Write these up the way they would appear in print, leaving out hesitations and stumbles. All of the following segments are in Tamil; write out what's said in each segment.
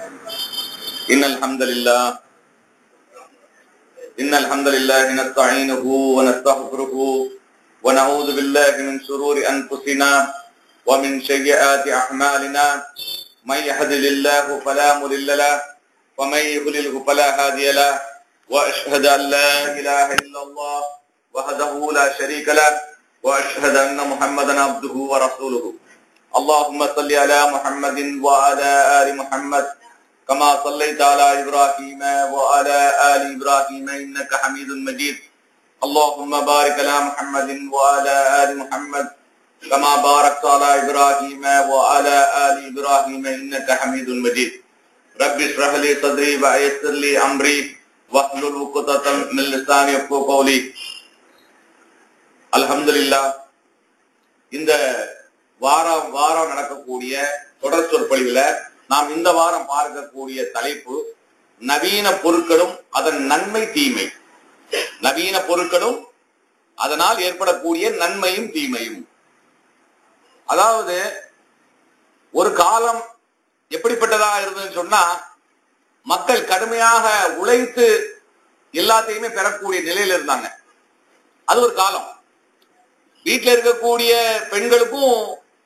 إن الحمد لله نستعينه ونستغفره ونعوذ بالله من شرور أنفسنا ومن سيئات أعمالنا من يهده الله فلا مضل له ومن يضلل فلا هادي له وأشهد أن لا إله إلا الله وحده لا شريك له وأشهد أن محمدا عبده ورسوله اللهم صل على محمد وعلى آل محمد كما صليت على إبراهيم وعلى آل إبراهيم إنك حميد مجيد اللهم بارك على محمد وعلى آل محمد كما باركت على إبراهيم وعلى آل إبراهيم إنك حميد مجيد رب اشرح لي صدري ويسر لي أمري واحلل عقدة من لساني يفقهوا قولي. அல்ஹம்துலில்லாஹ். இந்த வாரம் நடக்கக்கூடிய தொடர் சொற்பொழிவுல நாம் இந்த வாரம் பார்க்கக்கூடிய தலைப்பு நவீன பொருட்களும் அதன் நன்மை தீமை. நவீன பொருட்களும் அதனால் ஏற்படக்கூடிய நன்மையும் தீமையும். அதாவது ஒரு காலம் எப்படிப்பட்டதாக இருந்ததுன்னு சொன்னா, மக்கள் கடுமையாக உழைத்து எல்லாத்தையுமே பெறக்கூடிய நிலையில இருந்தாங்க. அது ஒரு காலம். வீட்டில் இருக்கக்கூடிய பெண்களுக்கும்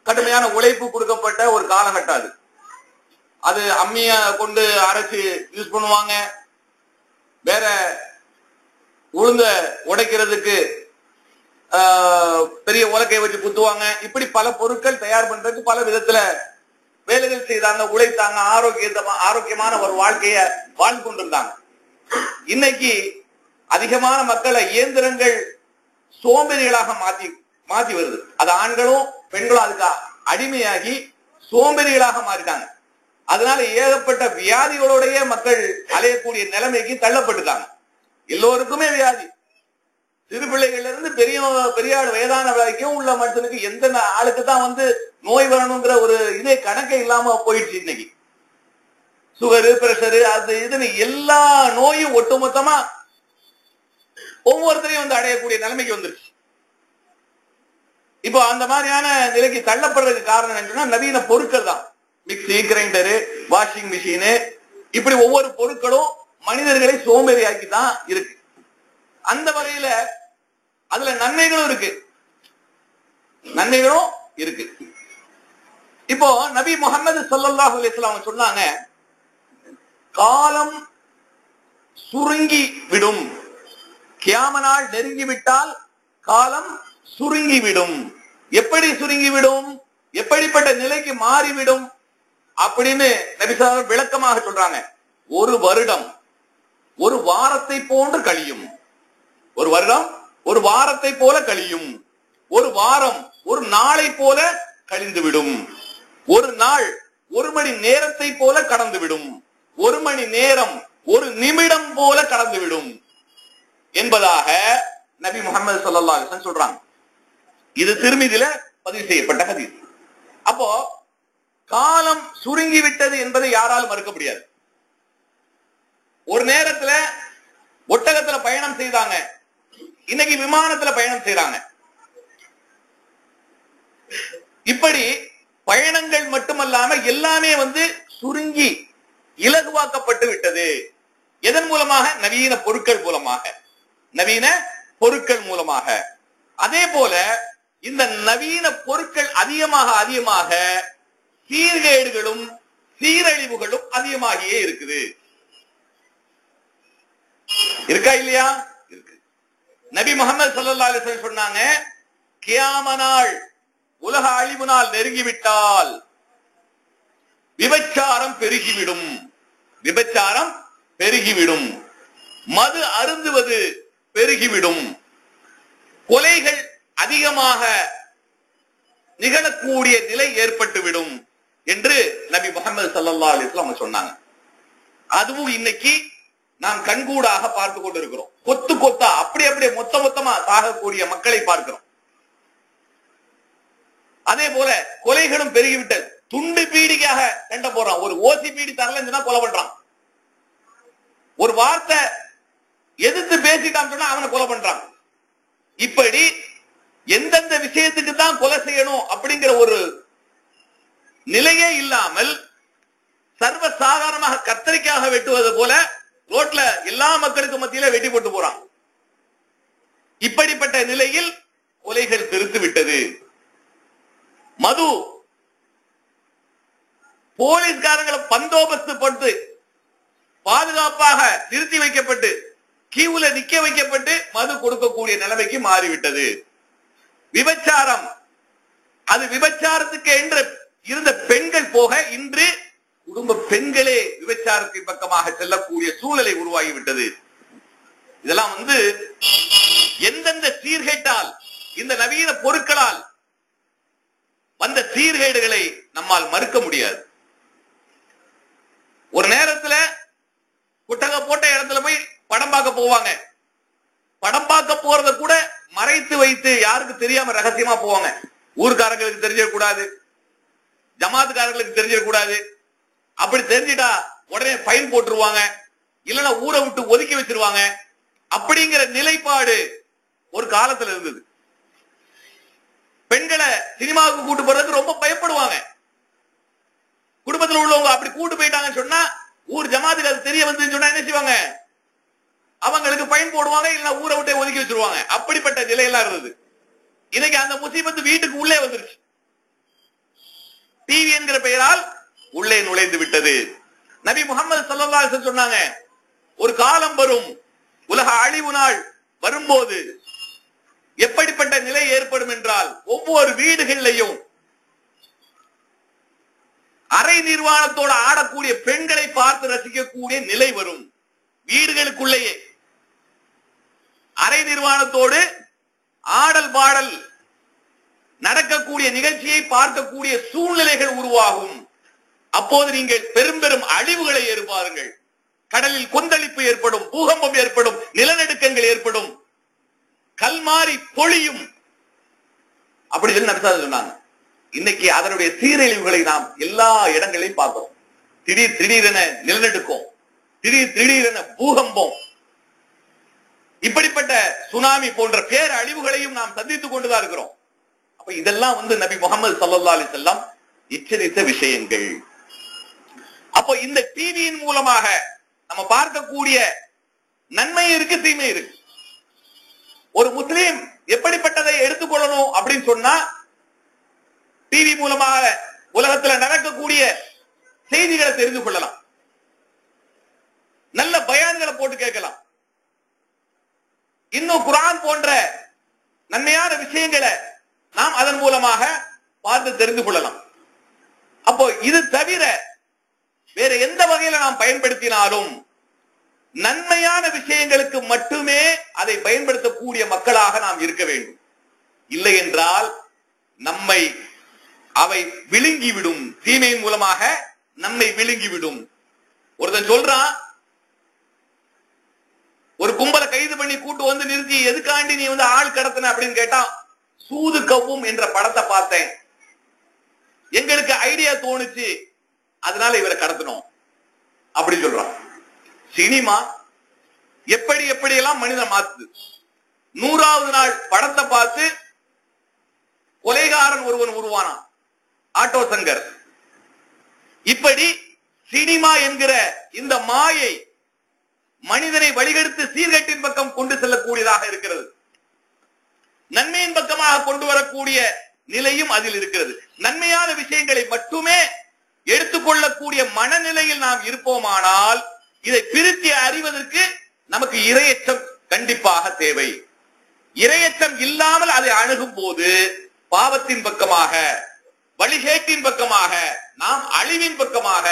கடுமையான உழைப்பு கொடுக்கப்பட்ட ஒரு காலகட்டம் அது. அது அம்மிய கொண்டு அரைச்சு யூஸ் பண்ணுவாங்க, வேற உளுந்த உடைக்கிறதுக்கு பெரிய உலக்கை வச்சு குத்துவாங்க. இப்படி பல பொருட்கள் தயார் பண்றதுக்கு பல விதத்துல வேலைகள் செய்தாங்க, உழைத்தாங்க, ஆரோக்கியமான ஒரு வாழ்க்கைய வாழ்ந்து கொண்டிருந்தாங்க. இன்னைக்கு அதிகமான மக்களை இயந்திரங்கள் சோம்பேறிகளாக மாத்தி வருது. அது ஆண்களும் பெண்களும் அதுக்கு அடிமையாகி சோம்பேறிகளாக மாறிட்டாங்க. அதனால ஏகப்பட்ட வியாதிகளோடைய மக்கள் அலையக்கூடிய நிலைமைக்கு தள்ளப்பட்டுட்டாங்க. எல்லோருக்குமே வியாதி, சிறு பிள்ளைகள்ல இருந்து பெரிய வயதான வரைக்கும் உள்ள மனுஷனுக்கு எந்த ஆளுக்கு தான் நோய் வரணுங்கிற ஒரு இதே கணக்கே இல்லாம போயிடுச்சு. இன்னைக்கு சுகரு, பிரஷரு, அது இதுன்னு எல்லா நோயும் ஒட்டுமொத்தமா ஒவ்வொருத்தரையும் அடையக்கூடிய நிலைமைக்கு வந்துருச்சு. இப்போ அந்த மாதிரியான நிலைக்கு தள்ளப்படுறதுக்கு காரணம் என்னன்னா நவீன பொருட்கள் தான். மிக்சி, கிரைண்டரு, வாஷிங் மிஷினு, இப்படி ஒவ்வொரு பொருட்களும் மனிதர்களை சோம்பேறியாக்கி தான் இருக்கு. அந்த வகையில அதுல நன்மைகளும் இருக்கு, நன்மைகளும் இருக்கு. இப்போ நபி முஹம்மது ஸல்லல்லாஹு அலைஹி வஸல்லம் சொன்னாங்க, காலம் சுருங்கி விடும், கியாம நாள் நெருங்கிவிட்டால் காலம் சுருங்கிவிடும். எப்படி சுருங்கிவிடும், எப்படிப்பட்ட நிலைக்கு மாறிவிடும் அப்படின்னு நபி ஸல்லல்லாஹு அலைஹி வஸல்லம் விளக்கமாக சொல்றாங்க. ஒரு வருடம் ஒரு வாரத்தை போன்று கழியும். ஒரு வருடம் ஒரு வாரத்தை போல கழியும். ஒரு வாரம் ஒரு நாளை போல கழிந்துவிடும். ஒரு நாள் ஒரு மணி நேரத்தை போல கடந்துவிடும். ஒரு மணி நேரம் ஒரு நிமிடம் போல கடந்துவிடும் என்பதாக நபி முஹம்மது ஸல்லல்லாஹு அலைஹி வஸல்லம் சொல்றாங்க. இது திருமிதியில பதிவு செய்யப்பட்ட ஹதீஸ். அப்போ காலம் சுருங்கி விட்டது என்பதை யாராலும் மறுக்க முடியாது. ஒரு நேரத்துல ஒட்டகத்துல பயணம் செய்தாங்க, இன்னைக்கு விமானத்துல பயணம் செய்யறாங்க. இப்படி பயணங்கள் மட்டுமல்லாம எல்லாமே சுருங்கி இலகுவாக்கப்பட்டு விட்டது. எதன் மூலமாக? நவீன பொருட்கள் மூலமாக, நவீன பொருட்கள் மூலமாக. அதே போல இந்த நவீன பொருட்கள் அதிகமாக சீர்கேடுகளும் சீரழிவுகளும் அதிகமாகியே இருக்குது. இருக்கா இல்லையா? இருக்கு. நபி முஹம்மது ஸல்லல்லாஹு அலைஹி வஸல்லம் சொன்னாங்க, கியாம நாள், உலக அழிவு நாள் நெருங்கிவிட்டால் விபச்சாரம் பெருகிவிடும். விபச்சாரம் பெருகிவிடும். மது அருந்துவது பெருகிவிடும். கொலைகள் அதிகமாக நிகழக்கூடிய நிலை ஏற்பட்டுவிடும் என்று நபி முஹம்மது ஸல்லல்லாஹு அலைஹி வஸல்லம் சொன்னாங்க. அதுவும் இன்னைக்கு நாம் கண்கூடாக பார்த்து கொண்டிருக்கிறோம். கொத்து கொத்தா அப்படியே மொத்தமா சாகக்கூடிய மக்களை பார்க்கிறோம். அதே போல கொலைகளும் பெருகிவிட்டது. துண்டு பீடிக்காக சண்டை போடுறான். ஒரு ஓசி பீடி தரலன்னு கொலை பண்றான். ஒரு வார்த்தை எதிர்த்து பேசிட்டான்னு சொன்னா அவனை கொலை பண்றான். இப்படி எந்தெந்த விஷயத்துக்கு தான் கொலை செய்யணும் அப்படிங்கிற ஒரு நிலையே இல்லாமல் சர்வ சாதாரணமாக கத்தரிக்காக வெட்டுவது போல ரோட்ல எல்லா மக்களுக்கு மத்தியில வெட்டி போட்டு போறான். இப்படிப்பட்ட நிலையில் கொலைகள் பெருத்து விட்டது. மது போலீஸ்காரங்களை பந்தோபஸ்து போட்டு பாதுகாப்பாக நிறுத்தி வைக்கப்பட்டு கியூல நிக்க வைக்கப்பட்டு மது கொடுக்கக்கூடிய நிலைமைக்கு மாறிவிட்டது. விபச்சாரம், அது விபச்சாரத்துக்கு என்று இருந்த பெண்கள் போக இன்று குடும்ப பெண்களே விபச்சாரத்தின் பக்கமாக செல்லக்கூடிய சூழலை உருவாகிவிட்டது. இதெல்லாம் எந்தெந்த சீர்கேட்டால், இந்த நவீன பொருட்களால் வந்த சீர்கேடுகளை நம்மால் மறுக்க முடியாது. ஒரு நேரத்துல குட்டக போட்ட இடத்துல போய் படம் பார்க்க போவாங்க. படம் பார்க்க போறத கூட மறைத்து வைத்து யாருக்கு தெரியாம ரகசியமா போவாங்க. ஊர்காரங்களுக்கு தெரிஞ்சிடக்கூடாது, ஜமாத்துக்காரங்களுக்கு தெரிஞ்சிடக்கூடாது. அப்படி தெரிஞ்சிட்டா உடனே ஃபைன் போட்டுருவாங்க, இல்லைன்னா ஊரை விட்டு ஒதுக்கி வச்சிருவாங்க. அப்படிங்கிற நிலைப்பாடு ஒரு காலத்துல இருந்தது. பெண்களை சினிமாவுக்கு கூட்டு போறதுக்கு ரொம்ப பயப்படுவாங்க. குடும்பத்தில் உள்ளவங்க அப்படி கூட்டு போயிட்டாங்கன்னு சொன்னா ஊர் ஜமாத்துக்கு அது தெரிய வந்து சொன்னா என்ன செய்வாங்க? அவங்களுக்கு ஃபைன் போடுவாங்க, இல்ல ஊரை விட்டு ஒதுக்கி வச்சிருவாங்க. அப்படிப்பட்ட நிலையெல்லாம் இருந்தது. இன்னைக்கு அந்த முசீபத்து வீட்டுக்கு உள்ளே வந்துருச்சு. டிவி என்கிற பெயரால் உள்ளே நுழைந்து விட்டது. நபி முகமது ஸல்லல்லாஹு அலைஹி வஸல்லம் சொன்னாங்க, ஒரு காலம் வரும், உலக அழிவு நாள் வரும்போது எப்படிப்பட்ட நிலை ஏற்படும் என்றால், ஒவ்வொரு வீடுகளிலையும் அரை நிர்வாணத்தோடு ஆடக்கூடிய பெண்களை பார்த்து ரசிக்கக்கூடிய நிலை வரும். வீடுகளுக்குள்ளேயே அரை நிர்வாணத்தோடு ஆடல் பாடல் நடக்கக்கூடிய நிகழ்ச்சியை பார்க்கக்கூடிய சூழ்நிலைகள் உருவாகும். அப்போது நீங்கள் பெரும் பெரும் அழிவுகளை ஏற்படுவார்கள். கடலில் கொந்தளிப்பு ஏற்படும், பூகம்பம் ஏற்படும், நிலநடுக்கங்கள் ஏற்படும், கல்மாரி பொழியும். அப்படி சொல்லி நபி சொன்னாங்க. இன்னைக்கு அதனுடைய சீரழிவுகளை நாம் எல்லா இடங்களையும் பார்க்கிறோம். திடீரென நிலநடுக்கம், திடீரென பூகம்பம், இப்படிப்பட்ட சுனாமி போன்ற பேர் அழிவுகளையும் நாம் சந்தித்துக் கொண்டுதான் இருக்கிறோம். அப்ப இதெல்லாம் நபி முகமது ஸல்லல்லாஹு அலைஹி வஸல்லம் எச்சரித்த விஷயங்கள். அப்போ இந்த டிவியின் மூலமாக நம்ம பார்க்கக்கூடிய நன்மை இருக்கு, தீமை இருக்கு. ஒரு முஸ்லீம் எப்படிப்பட்டதை எடுத்துக்கொள்ளணும் அப்படின்னு சொன்னா, டிவி மூலமாக உலகத்தில் நடக்கக்கூடிய செய்திகளை தெரிந்து கொள்ளலாம், நல்ல பயான்களை போட்டு கேட்கலாம், இன்னும் குர்ஆன் போன்ற நன்மையான விஷயங்களை நாம் அதன் மூலமாக பார்த்து தெரிந்து கொள்ளலாம். அப்போ இது தவிர வேற எந்த வகையில நாம் பயன்படுத்தினாலும் நன்மையான விஷயங்களுக்கு மட்டுமே அதை பயன்படுத்தக்கூடிய மக்களாக நாம் இருக்க வேண்டும். இல்லை என்றால் நம்மை அவை விழுங்கிவிடும், தீமையின் மூலமாக நம்மை விழுங்கிவிடும். ஒருத்தன் சொல்றான், ஒரு கும்பலை கைது பண்ணி கூட்டு வந்து நிறுத்தி, எதுக்காண்டி நீ ஆள் கடத்தின அப்படின்னு கேட்டா, சூது கவ்வும் என்ற படத்தை பார்த்தேன், எங்களுக்கு ஐடியா தோணுச்சு, அதனால இவரை கடத்தணும் அப்படின்னு சொல்றான். சினிமா எப்படி எல்லாம் மனிதன் மாத்துது. 100வது நாள் படத்தை பார்த்து கொலைகாரன் ஒருவன் உருவானான், ஆட்டோ சங்கர். இப்படி சினிமா என்கிற இந்த மாயை மனிதனை வழிகெடுத்து சீர்கேட்டின் பக்கம் கொண்டு செல்லக்கூடியதாக இருக்கிறது. நன்மையின் பக்கமாக கொண்டு வரக்கூடிய நிலையும் அதில் இருக்கிறது. நன்மையான விஷயங்களை மட்டுமே எடுத்துக்கொள்ளக்கூடிய மனநிலையில் நாம் இருப்போமானால், இதை பிரித்து அறிவதற்கு நமக்கு இறையச்சம் கண்டிப்பாக தேவை. இறையச்சம் இல்லாமல் அதை அணுகும் போது பாவத்தின் பக்கமாக, வழிகேட்டின் பக்கமாக, நாம் அழிவின் பக்கமாக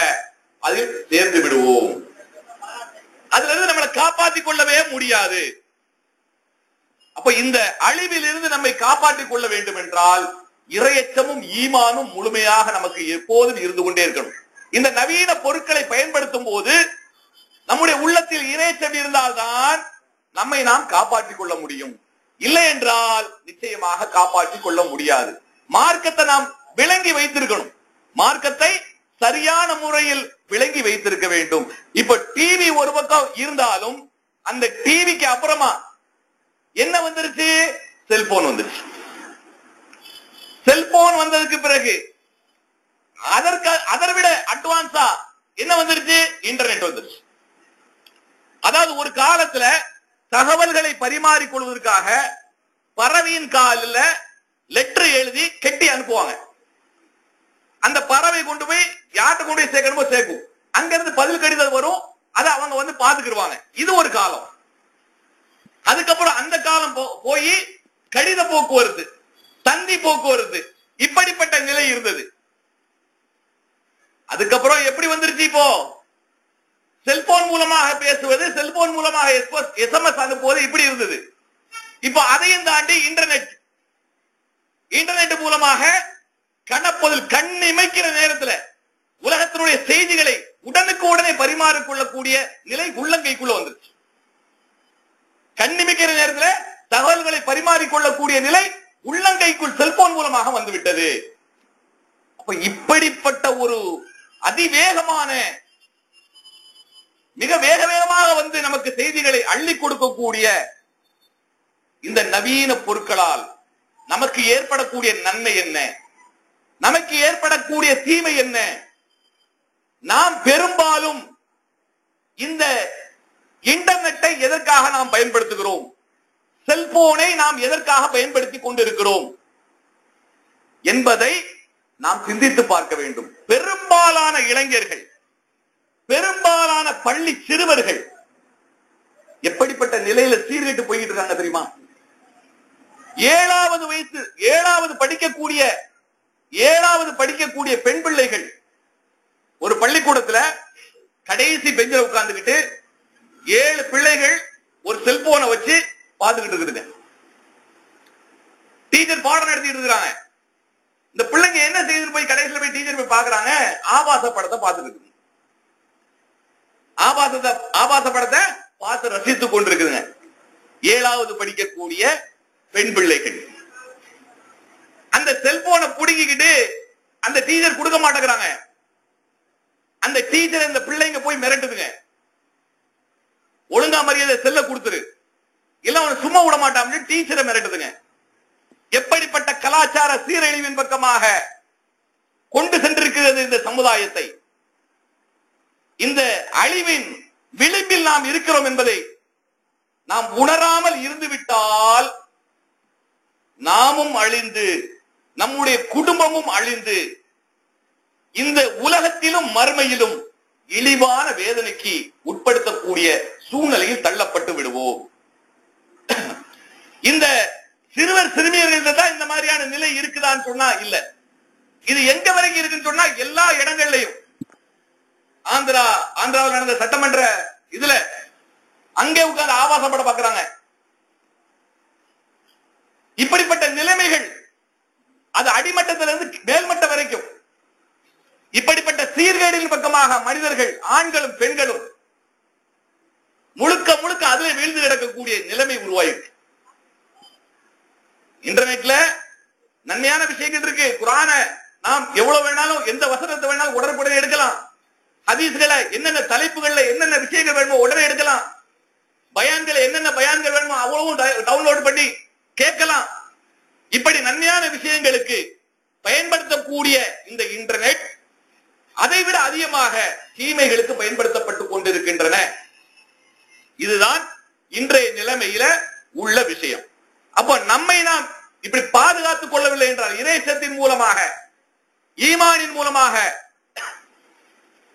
அதில் சேர்ந்து விடுவோம். அதுல இருந்து நம்மளை காப்பாற்றிக் கொள்ளவே முடியாது. அப்ப இந்த அழிவில் இருந்து நம்மை காப்பாற்றிக் கொள்ள வேண்டும் என்றால் இறையச்சமும் ஈமானும் முழுமையாக நமக்கு எப்போதும் இருந்து கொண்டே இருக்கணும். இந்த நவீன பொருட்களை பயன்படுத்தும் போது நம்முடைய உள்ளத்தில் இறையச்சம் இருந்தால்தான் நம்மை நாம் காப்பாற்றிக் கொள்ள முடியும். இல்லை என்றால் நிச்சயமாக காப்பாற்றிக் கொள்ள முடியாது. மார்க்கத்தை நாம் விளங்கி வைத்திருக்கணும், மார்க்கத்தை சரியான முறையில் விளங்கி வைத்திருக்க வேண்டும். இப்ப டிவி ஒரு பக்கம் இருந்தாலும் அந்த டிவிக்கு அப்புறமா என்ன வந்துருச்சு? செல்போன் வந்துருச்சு. செல்போன் வந்ததுக்கு பிறகு அதை விட அட்வான்ஸா என்ன வந்துருச்சு? இன்டர்நெட் வந்துருச்சு. அதாவது ஒரு காலத்துல தகவல்களை பரிமாறிக் கொள்வதற்காக பறவையின் காலில் லெட்டர் எழுதி கெட்டி அனுப்புவாங்க. அந்த பறவை கொண்டு போய் யார்கிட்ட கொண்டு போய் சேர்க்கணுமோ சேர்க்கும். அங்க இருந்து பதில் கடிதம் வரும், அதை அவங்க வந்து பாத்துக்கிடுவாங்க. இது ஒரு காலம். அதுக்கப்புறம் அந்த காலம் போய் கடித போக்குவரத்து, தந்தி போக்குவரத்து, இப்படிப்பட்ட நிலை இருந்தது. அதுக்கப்புறம் எப்படி வந்துருச்சு? இப்போ செல்போன் மூலமாக பேசுவது, செல்போன் மூலமாக SMS அனுப்புவது இப்படி இருந்தது. இப்போ அதையும் தாண்டி இன்டர்நெட் மூலமாக கணப்பதில் கண் இமைக்கிற நேரத்தில் உலகத்தினுடைய செய்திகளை உடனுக்கு உடனே பரிமாறிக்கொள்ளக்கூடிய நிலை உள்ளங்கைக்குள்ள வந்துருச்சு. கண் இமைக்கிற நேரத்தில் தகவல்களை பரிமாறிக்கொள்ளக்கூடிய நிலை உள்ளங்கைக்குள் செல்போன் மூலமாக வந்துவிட்டது. அப்ப இப்படிப்பட்ட ஒரு அதிவேகமான, மிக வேகமாக வந்து நமக்கு செய்திகளை அள்ளி கொடுக்கக்கூடிய இந்த நவீன பொருட்களால் நமக்கு ஏற்படக்கூடிய நன்மை என்ன, நமக்கு ஏற்படக்கூடிய தீமை என்ன? நாம் பெரும்பாலும் இந்த இன்டர்நெட்டை எதற்காக நாம் பயன்படுத்துகிறோம்? செல்போனை நாம் எதற்காக பயன்படுத்திக் கொண்டிருக்கிறோம் என்பதை நாம் சிந்தித்து பார்க்க வேண்டும். பெரும்பாலான இளைஞர்கள், பெரும்பாலான பள்ளி சிறுவர்கள் எப்படிப்பட்ட நிலையில சீர்கெட்டு போய்கிட்டு இருக்காங்க தெரியுமா? 7வது வயசு, 7வது படிக்கக்கூடிய பெண் பிள்ளைகள் ஒரு பள்ளிக்கூடத்துல கடைசி பெஞ்சில உட்கார்ந்துகிட்டு 7 பிள்ளைகள் ஒரு செல்போனை வச்சு பார்த்துக்கிட்டு இருக்குதுங்க. டீச்சர் பாடம் நடத்திட்டு இருக்கிறாங்க. இந்த பிள்ளைங்க என்ன செய்து போய் கடைசியில் போய் டீச்சர் போய் பாக்குறாங்க, ஆபாச படத்தை பார்த்துட்டு இருக்கு. ஆபாச படத்தை பார்த்து ரசித்துக் கொண்டிருக்குதுங்க 7வது படிக்கக்கூடிய பெண் பிள்ளைகள். அந்த செல்போனை புடுங்கிக்கிட்டு அந்த டீச்சர் கொடுக்க மாட்டேங்கிறாங்க. அந்த டீச்சர் இந்த பிள்ளைங்க போய் மிரட்டுதுங்க, ஒழுங்கா மரியாதை செல்ல கொடுத்துரு, இல்ல அவனை சும்மா விட மாட்டான்னு டீச்சரை மிரட்டுதுங்க. எப்படிப்பட்ட கலாச்சார சீரழிவின் பக்கமாக கொண்டு சென்றிருக்கிறது இந்த சமுதாயத்தை. இந்த அழிவின் விளிம்பில் நாம் இருக்கிறோம் என்பதை நாம் உணராமல் இருந்துவிட்டால் நாமும் அழிந்து, நம்முடைய குடும்பமும் அழிந்து, இந்த உலகத்திலும் மறுமையிலும் இழிவான வேதனைக்கு உட்படுத்தக்கூடிய சூழ்நிலையில் தள்ளப்பட்டு விடுவோம். இந்த சிறுவர் சிறுமியர்கள் தான் இந்த மாதிரியான நிலை இருக்குதான்னு சொன்னா இல்ல. இது எங்க வரைக்கும் இருக்குன்னு சொன்னா எல்லா இடங்கள்லயும், ஆந்திராவில் நடந்த சட்டமன்ற இதுல அங்கே உட்கார்ந்து ஆபாச படம் பார்க்கறாங்க. இப்படிப்பட்ட நிலைமைகள் அது அடிமட்டத்திலிருந்து மேல்மட்டம் வரைக்கும் இப்படிப்பட்ட சீர்கேடின் பக்கமாக மனிதர்கள், ஆண்களும் பெண்களும் முழுக்க முழுக்க அதிலே வீழ்ந்து கிடக்கக்கூடிய நிலைமை உருவாயிருக்கு. இன்டர்நெட்ல நன்மையான விஷயங்கள் இருக்கு. குர்ஆன நாம் எவ்வளவு வேணாலும், எந்த வசனத்தை வேணாலும் உடனுக்குடனே எடுக்கலாம். ஹதீஸ்களை என்னென்ன தலைப்புகள்ல என்னென்ன விஷயங்கள் வேணுமோ உடனே எடுக்கலாம். பயான்களை என்னென்ன பயான்கள் வேணுமோ அவ்வளவும் டவுன்லோட் பண்ணி கேட்கலாம். இப்படி நன்மையான விஷயங்களுக்கு பயன்படுத்தக்கூடிய இந்த இன்டர்நெட் அதைவிட அதிகமாக தீமைகளுக்கு பயன்படுத்தப்பட்டுக் கொண்டிருக்கின்றன. இதுதான் இன்றைய நிலைமையில உள்ள விஷயம். அப்போ நம்மை நாம் இப்படி பாதுகாத்துக் கொள்ளவில்லை என்றால், இறைச்சத்தின் மூலமாக, ஈமானின் மூலமாக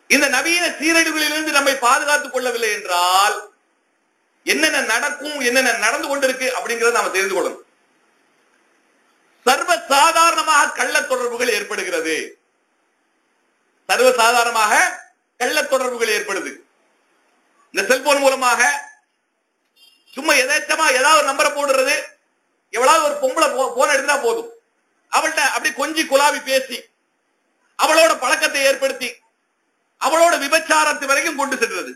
இந்த நவீன சீரழிவுகளிலிருந்து நம்மை பாதுகாத்துக் கொள்ளவில்லை என்றால் என்னென்ன நடக்கும், என்னென்ன நடந்து கொண்டிருக்கு அப்படிங்கறத நாம தெரிந்து கொள்ளணும். சர்வசாதாரணமாக கள்ள தொடர்புகள் ஏற்படுகிறது. சர்வசாதாரணமாக கள்ள தொடர்புகள் ஏற்படுது. இந்த செல்போன் மூலமாக சும்மா எதாச்சமா ஏதாவது நம்பரை போடுறது, எவ்வளவு ஒரு பொம்பளை போன் எடுத்தா போதும், அவள்கிட்ட அப்படி கொஞ்சி குலாவி பேசி அவளோட பழக்கத்தை ஏற்படுத்தி அவளோட விபச்சாரத்து வரைக்கும் கொண்டு சென்றது.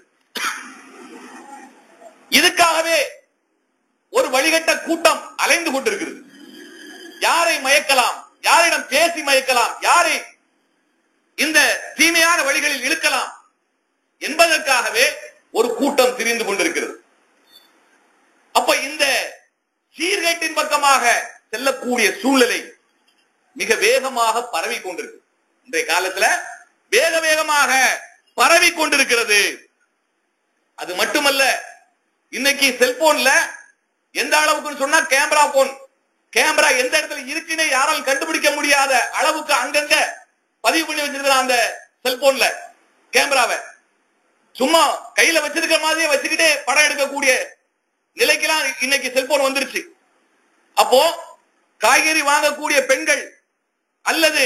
இதுக்காகவே ஒரு வழிகட்ட கூட்டம் அலைந்து கொண்டிருக்கிறது. யாரை மயக்கலாம், யாரிடம் பேசி மயக்கலாம், யாரை இந்த தீமையான வழிகளில் இழுக்கலாம் என்பதற்காகவே ஒரு கூட்டம் திரிந்து கொண்டிருக்கிறது. அப்ப இந்த சீர்கேட்டின் பக்கமாக செல்லக்கூடிய சூழ்நிலை மிக வேகமாக பரவி கொண்டிருக்கு. இன்றைய காலத்துல வேகமாக பரவி கொண்டிருக்கிறது. அது மட்டுமல்ல, இன்னைக்கு செல்போன்ல எந்த அளவுக்கு சொன்னா கேமரா எந்த இடத்துல இருக்குன்னு யாராலும் கண்டுபிடிக்க முடியாத அளவுக்கு அங்கங்க பதிவு பண்ணி வச்சிருக்கிற அந்த செல்போன்ல கேமராவை சும்மா கையில வச்சிருக்கிற மாதிரியே வச்சுக்கிட்டே படம் எடுக்கக்கூடிய நிலைக்கெல்லாம் இன்னைக்கு செல்போன் வந்துருச்சு. அப்போ காய்கறி வாங்கக்கூடிய பெண்கள் அல்லது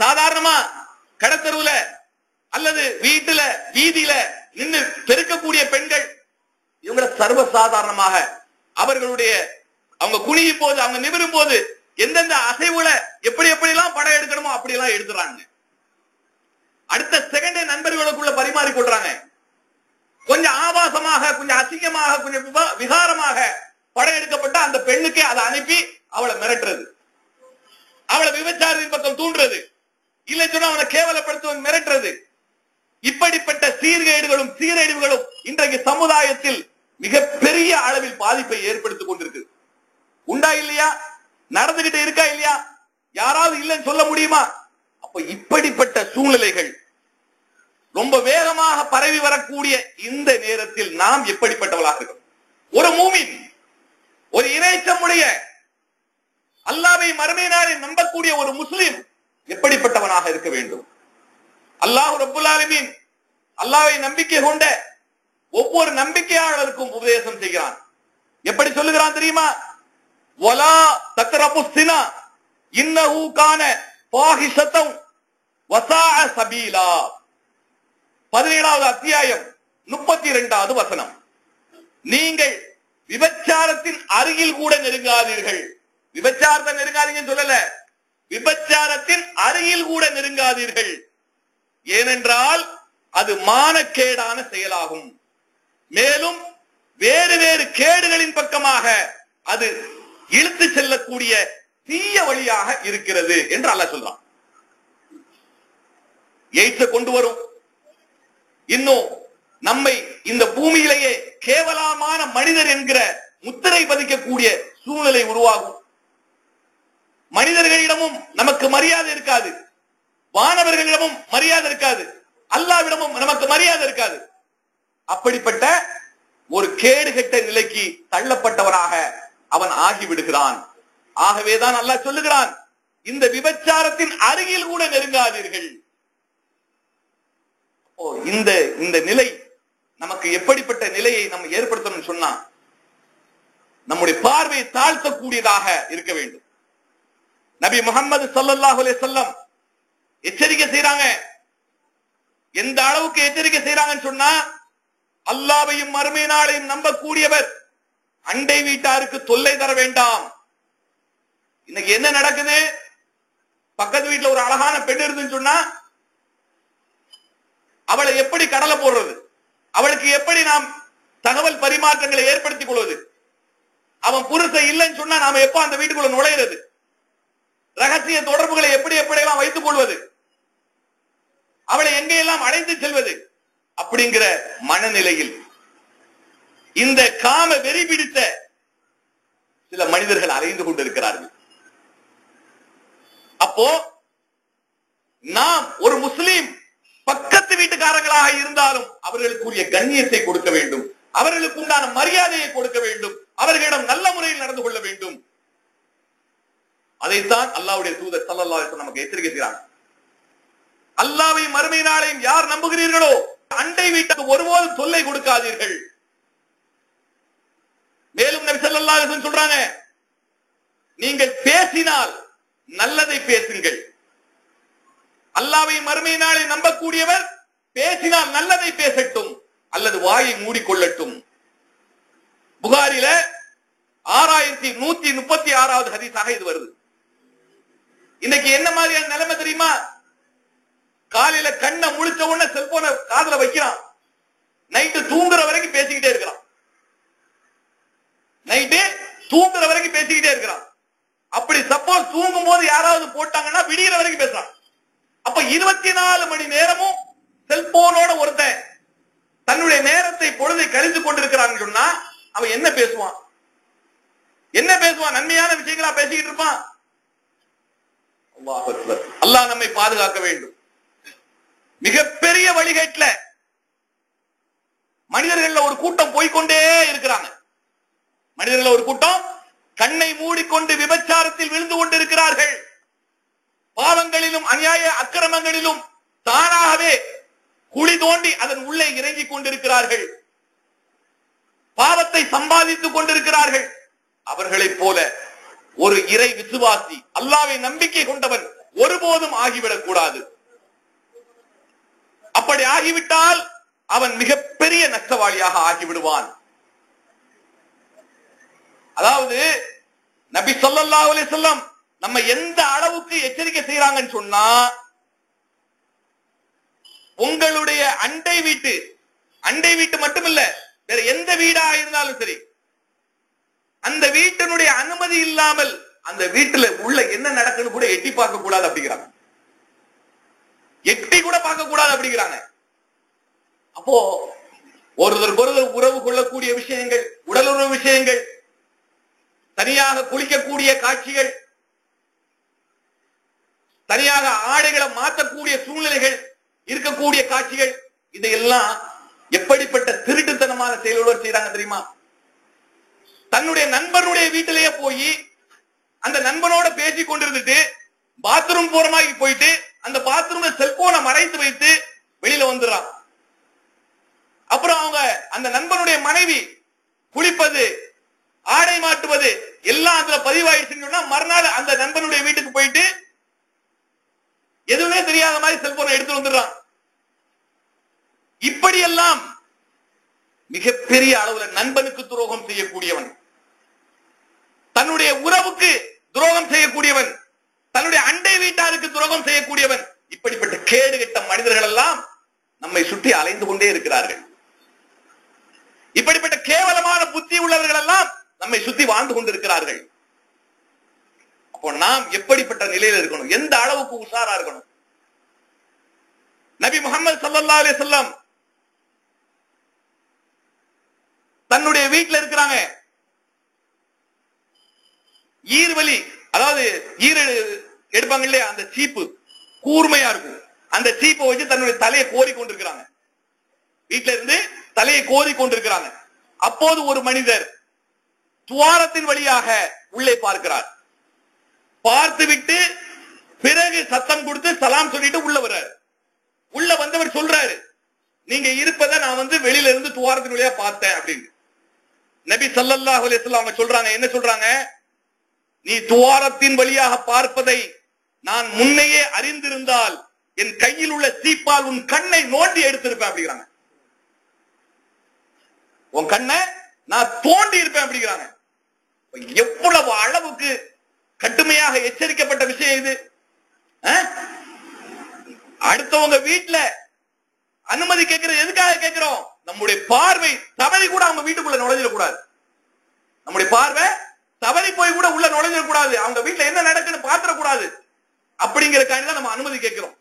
சாதாரணமா கடத்தருவுல அல்லது வீட்டுல வீதியில நின்று பெருக்கக்கூடிய பெண்கள் இவங்களை சர்வசாதாரணமாக அவர்களுடைய அவங்க குனியும் போது அவங்க நிமிரும் போது எந்தெந்த அசைவுல எப்படி எல்லாம் படம் எடுக்கணுமோ அப்படி எல்லாம் எடுத்துறாங்க. அடுத்த செகண்டே நண்பர்களுக்குள்ள பரிமாறிக் கொள்றாங்க. கொஞ்சம் ஆபாசமாக, கொஞ்சம் அசிங்கமாக, கொஞ்சம் விகாரமாக படம் எடுக்கப்பட்ட அந்த பெண்ணுக்கு அதை அனுப்பி அவளை மிரட்டுறது, அவளை விபச்சாரத்தின் பக்கம் தூண்டுறது, இல்லை சொன்னா அவனை கேவலப்படுத்துவன் மிரட்டுறது. இப்படிப்பட்ட சீரழிவுகளும் இன்றைக்கு சமுதாயத்தில் மிகப்பெரிய அளவில் பாதிப்பை ஏற்படுத்திக் கொண்டிருக்கு. உண்டா இல்லையா? நடந்துகிட்டு இருக்கா இல்லையா? யாராவது இல்லைன்னு சொல்ல முடியுமா? அப்ப இப்படிப்பட்ட சூழ்நிலைகள் ரொம்ப வேகமாக பரவி வரக்கூடிய இந்த நேரத்தில் நாம் எப்படிப்பட்டவர்களாக இருக்கிறோம்? ஒரு மூமின், ஒரு இறைச்சமுடைய அல்லாஹ்வை மறுமை நாளை நம்பக்கூடிய ஒரு முஸ்லிம் எப்படிப்பட்டவனாக இருக்க வேண்டும்? அல்லாஹ் ரப்புல் ஆலமீன் அல்லாஹ்வை நம்பிக்கை கொண்ட ஒவ்வொரு நம்பிக்கையாளருக்கும் உபதேசம் செய்கிறான். எப்படி சொல்லுகிறான் தெரியுமா? வலா தக்ரபுஸ் ஸினா இன்னஹு கான ஃபாஹிஷத்தன் வஸாஅ சபீலா. 17வது அத்தியாயம் 32வது வசனம். நீங்கள் விபச்சாரத்தின் அருகில் கூட நெருங்காதீர்கள். விபச்சாரத்தை நெருங்காதீங்கன்னு சொல்லல, விபச்சாரத்தின் அருகில் கூட நெருங்காதீர்கள். ஏனென்றால் அது மானக்கேடான செயலாகும். மேலும் வேறு வேறு கேடுகளின் பக்கமாக அது இழுத்து செல்லக்கூடிய தீய வழியாக இருக்கிறது என்று அல்லாஹ் சொல்றான். எய்ட்ஸை கொண்டு வரும். இன்னும் நம்மை இந்த பூமியிலேயே கேவலமான மனிதர் என்கிற முத்திரை பதிக்கக்கூடிய சூழ்நிலை உருவாகும். மனிதர்களிடமும் நமக்கு மரியாதை இருக்காது, வானவர்களிடமும் மரியாதை இருக்காது, அல்லாஹ்விடமும் நமக்கு மரியாதை இருக்காது. அப்படிப்பட்ட ஒரு கேடுகெட்ட நிலைக்கு தள்ளப்பட்டவனாக அவன் ஆகிவிடுகிறான். ஆகவேதான் அல்லாஹ் சொல்லுகிறான், இந்த விபச்சாரத்தின் அருகில் கூட நெருங்காதீர்கள். இந்த நிலை நமக்கு எப்படிப்பட்ட நிலையை நம்ம ஏற்படுத்தணும் சொன்னா, நம்முடைய பார்வையை தாழ்த்தக்கூடியதாக இருக்க வேண்டும். நபி முஹம்மது ஸல்லல்லாஹு அலைஹி வஸல்லம் எச்சரிக்கை செய்றாங்க. எந்த அளவுக்கு எச்சரிக்கை செய்றாங்கன்னு சொன்னா, அல்லாஹ்வையும் மறுமை நாளையும் நம்பக்கூடியவர் அண்டை வீட்டாருக்கு தொல்லை தர வேண்டாம். இன்னைக்கு என்ன நடக்குது? பக்கத்து வீட்டுல ஒரு அழகான பெண் இருந்துன்னு சொன்னா அவளை எப்படி கடலை போடுறது, அவளுக்கு எப்படி நாம் தகவல் பரிமாற்றங்களை ஏற்படுத்திக் கொள்வது, அவன் புருஷன் இல்லைன்னு சொன்னா நாம எப்ப அந்த வீட்டுக்குள்ள நுழையிறது, ரகசிய தொடர்புகளை எப்படியெல்லாம் வைத்துக் கொள்வது, அவளை எங்கெல்லாம் அழைத்து செல்வது, அப்படிங்கிற மனநிலையில் இந்த காம வெறி பிடித்த சில மனிதர்கள் அலைந்து கொண்டிருக்கிறார்கள். அப்போ நாம் ஒரு முஸ்லீம் பக்கத்து வீட்டுக்காரங்களாக இருந்தாலும் அவர்களுக்குரிய கண்ணியத்தை கொடுக்க வேண்டும், அவர்களுக்கு உண்டான மரியாதையை கொடுக்க வேண்டும், அவர்களிடம் நல்ல முறையில் நடந்து கொள்ள வேண்டும். அதைத்தான் அல்லாஹ்வுடைய தூதர் ஸல்லல்லாஹு அலைஹி வஸல்லம் நமக்கு எச்சரிக்கை செய்றாங்க. அல்லாஹ்வை மறுமை நாளையும் யார் நம்புகிறீர்களோ அண்டை வீட்டுக்கு ஒருபோதும் தொல்லை கொடுக்காதீர்கள். மேலும் நபி ஸல்லல்லாஹு அலைஹி வஸல்லம் சொல்றாங்க, நீங்கள் பேசினால் நல்லதை பேசுங்கள். அல்லாஹ்வை மறுமை நாளை நம்பக்கூடியவர் பேசினால் நல்லதை பேசட்டும் அல்லது வாயை மூடிக்கொள்ளட்டும். புகாரில 6136வது ஹதீஸாக இது வருது. இன்னைக்கு என்ன மாதிரியான நிலைமை தெரியுமா? காலையில கண்ணை முழிச்ச உடனே செல்போனை காதுல வைக்கிறான், நைட்டு தூங்குற வரைக்கும் பேசிக்கிட்டே இருக்கிறான், அப்படி சப்போஸ் தூங்கும் போது யாராவது போட்டாங்கன்னா விடிகிற வரைக்கும் பேசுறான். அப்ப 24 மணி நேரமும் செல்போனோட ஒருத்தன் தன்னுடைய நேரத்தை பொழுதை கழித்து கொண்டிருக்கிறான்னு சொன்னா அவன் என்ன பேசுவான்? நன்மையான விஷயங்களா பேசிக்கிட்டு இருப்பான். அல்லாஹ் நம்மை பாதுகாக்க வேண்டும். மிகப்பெரிய வழிகேட்ல மனிதர்கள் ஒரு கூட்டம் போய்கொண்டே இருக்கிறாங்க. மனிதர்கள் ஒரு கூட்டம் கண்ணை மூடிக்கொண்டு விபச்சாரத்தில் விழுந்து கொண்டிருக்கிறார்கள். பாவங்களிலும் அநியாய அக்கிரமங்களிலும் தானாகவே குழி தோண்டி அதன் உள்ளே இறங்கிக் கொண்டிருக்கிறார்கள். பாவத்தை சம்பாதித்துக் கொண்டிருக்கிறார்கள். அவர்களைப் போல ஒரு இறை விசுவாசி, அல்லாஹ்வை நம்பிக்கை கொண்டவன் ஒருபோதும் ஆகிவிடக் கூடாது. அப்படி ஆகிவிட்டால் அவன் மிகப்பெரிய நஷ்டவாளியாக ஆகிவிடுவான். அதாவது நபி ஸல்லல்லாஹு அலைஹி வஸல்லம் நம்ம எந்த அளவுக்கு எச்சரிக்கை செய்யறாங்கன்னு சொன்னா, உங்களுடைய அண்டை வீட்டு மட்டுமில்ல, வேற எந்த வீடா இருந்தாலும் சரி, அந்த வீட்டினுடைய அனுமதி இல்லாமல் அந்த வீட்டுல உள்ள என்ன நடக்குன்னு கூட எட்டி பார்க்க கூடாது அப்படிங்கிறாங்க. எட்டி கூட பார்க்க கூடாது அப்படிங்கிறாங்க. அப்போ ஒருவருக்கு உறவு கொள்ளக்கூடிய விஷயங்கள், உடலுறவு விஷயங்கள், தனியாக குளிக்கக்கூடிய காட்சிகள், தனியாக ஆடைகளை மாற்றக்கூடிய சூழ்நிலைகள், இருக்கக்கூடிய காட்சிகள், இதையெல்லாம் எப்படிப்பட்ட திருட்டுத்தனமான செயலோடு செய்யறாங்க தெரியுமா? தன்னுடைய நண்பனுடைய வீட்டிலேயே போய் அந்த நண்பனோட பேசிக் கொண்டிருந்துட்டு பாத்ரூம் போறமாகி போயிட்டு அந்த பாத்ரூம்ல செல்போனை மறைத்து வைத்து வெளியில வந்துடுறான். அப்புறம் அவங்க அந்த நண்பனுடைய மனைவி குளிப்பது, ஆடை மாட்டுவது எல்லாம் அதுல பதிவாயிடுச்சுன்னு சொன்னா, மறுநாள் அந்த நண்பனுடைய வீட்டுக்கு போயிட்டு எதுவுமே தெரியாத மாதிரி செல்போனை எடுத்து வந்துடுறான். இப்படியெல்லாம் மிகப்பெரிய அளவுல நண்பனுக்கு துரோகம் செய்யக்கூடியவன், தன்னுடைய உறவுக்கு துரோகம் செய்யக்கூடியவன், தன்னுடைய அண்டை வீட்டாருக்கு துரோகம் செய்யக்கூடியவன், இப்படிப்பட்ட கேடுகெட்ட மனிதர்கள் எல்லாம் நம்மை சுற்றி அலைந்து கொண்டே இருக்கிறார்கள். இப்படிப்பட்ட கேவலமான புத்தி உள்ளவர்கள் எல்லாம் நம்மை சுற்றி வாழ்ந்து கொண்டிருக்கிறார்கள். அப்போ நாம் எப்படிப்பட்ட நிலையில் இருக்கணும், எந்த அளவுக்கு உஷாரா இருக்கணும்? நபி முஹம்மது ஸல்லல்லாஹு அலைஹி வஸல்லம் தன்னுடைய வீட்டில் இருக்கிறாங்க. ஈர்வலி, அதாவது ஈரடு எடுப்பாங்க இல்லையா, அந்த சீப்பு கூர்மையா இருக்கும். அந்த சீப்பை வச்சு தன்னுடைய தலையை கோரி கொண்டிருக்கிறாங்க. வீட்டில இருந்து தலையை கோரி கொண்டிருக்கிறாங்க. அப்போது ஒரு மனிதர் துவாரத்தின் வழியாக உள்ளே பார்க்கிறார். பார்த்துவிட்டு பிறகு சத்தம் கொடுத்து சலாம் சொல்லிட்டு உள்ள வர்றாரு. உள்ள வந்தவர் சொல்றாரு, நீங்க இருப்பதை நான் வெளியில இருந்து துவாரத்தின் வழியா பார்த்தேன் அப்படின்னு. நபி ஸல்லல்லாஹு அலைஹி வஸல்லம் அவங்க சொல்றாங்க, என்ன சொல்றாங்க? நீ துவாரத்தின் வழியாக பார்ப்பதை நான் முன்னையே அறிந்திருந்தால் என் கையில் உள்ள சீப்பால் உன் கண்ணை நோண்டி எடுத்திருப்பேன் அப்படிங்கிறாங்க. உன் கண்ணை நான் தோண்டி இருப்பேன் அப்படிங்கிறாங்க. எவ்வளவு அளவுக்கு கடுமையாக எச்சரிக்கப்பட்ட விஷயம் இது. அடுத்தவங்க வீட்டுல அனுமதி கேட்கிறது எதுக்காக கேட்கிறோம்? நம்முடைய பார்வை தவறி கூட அவங்க வீட்டுக்குள்ள நுழைஞ்சிடக்கூடாது. நம்முடைய பார்வை தவறி போய் கூட உள்ள நுழைஞ்சிடக்கூடாது. அவங்க வீட்டுல என்ன நடக்குன்னு பாத்திரக்கூடாது. அப்படிங்கிறதுக்காக தான் நம்ம அனுமதி கேட்கிறோம்.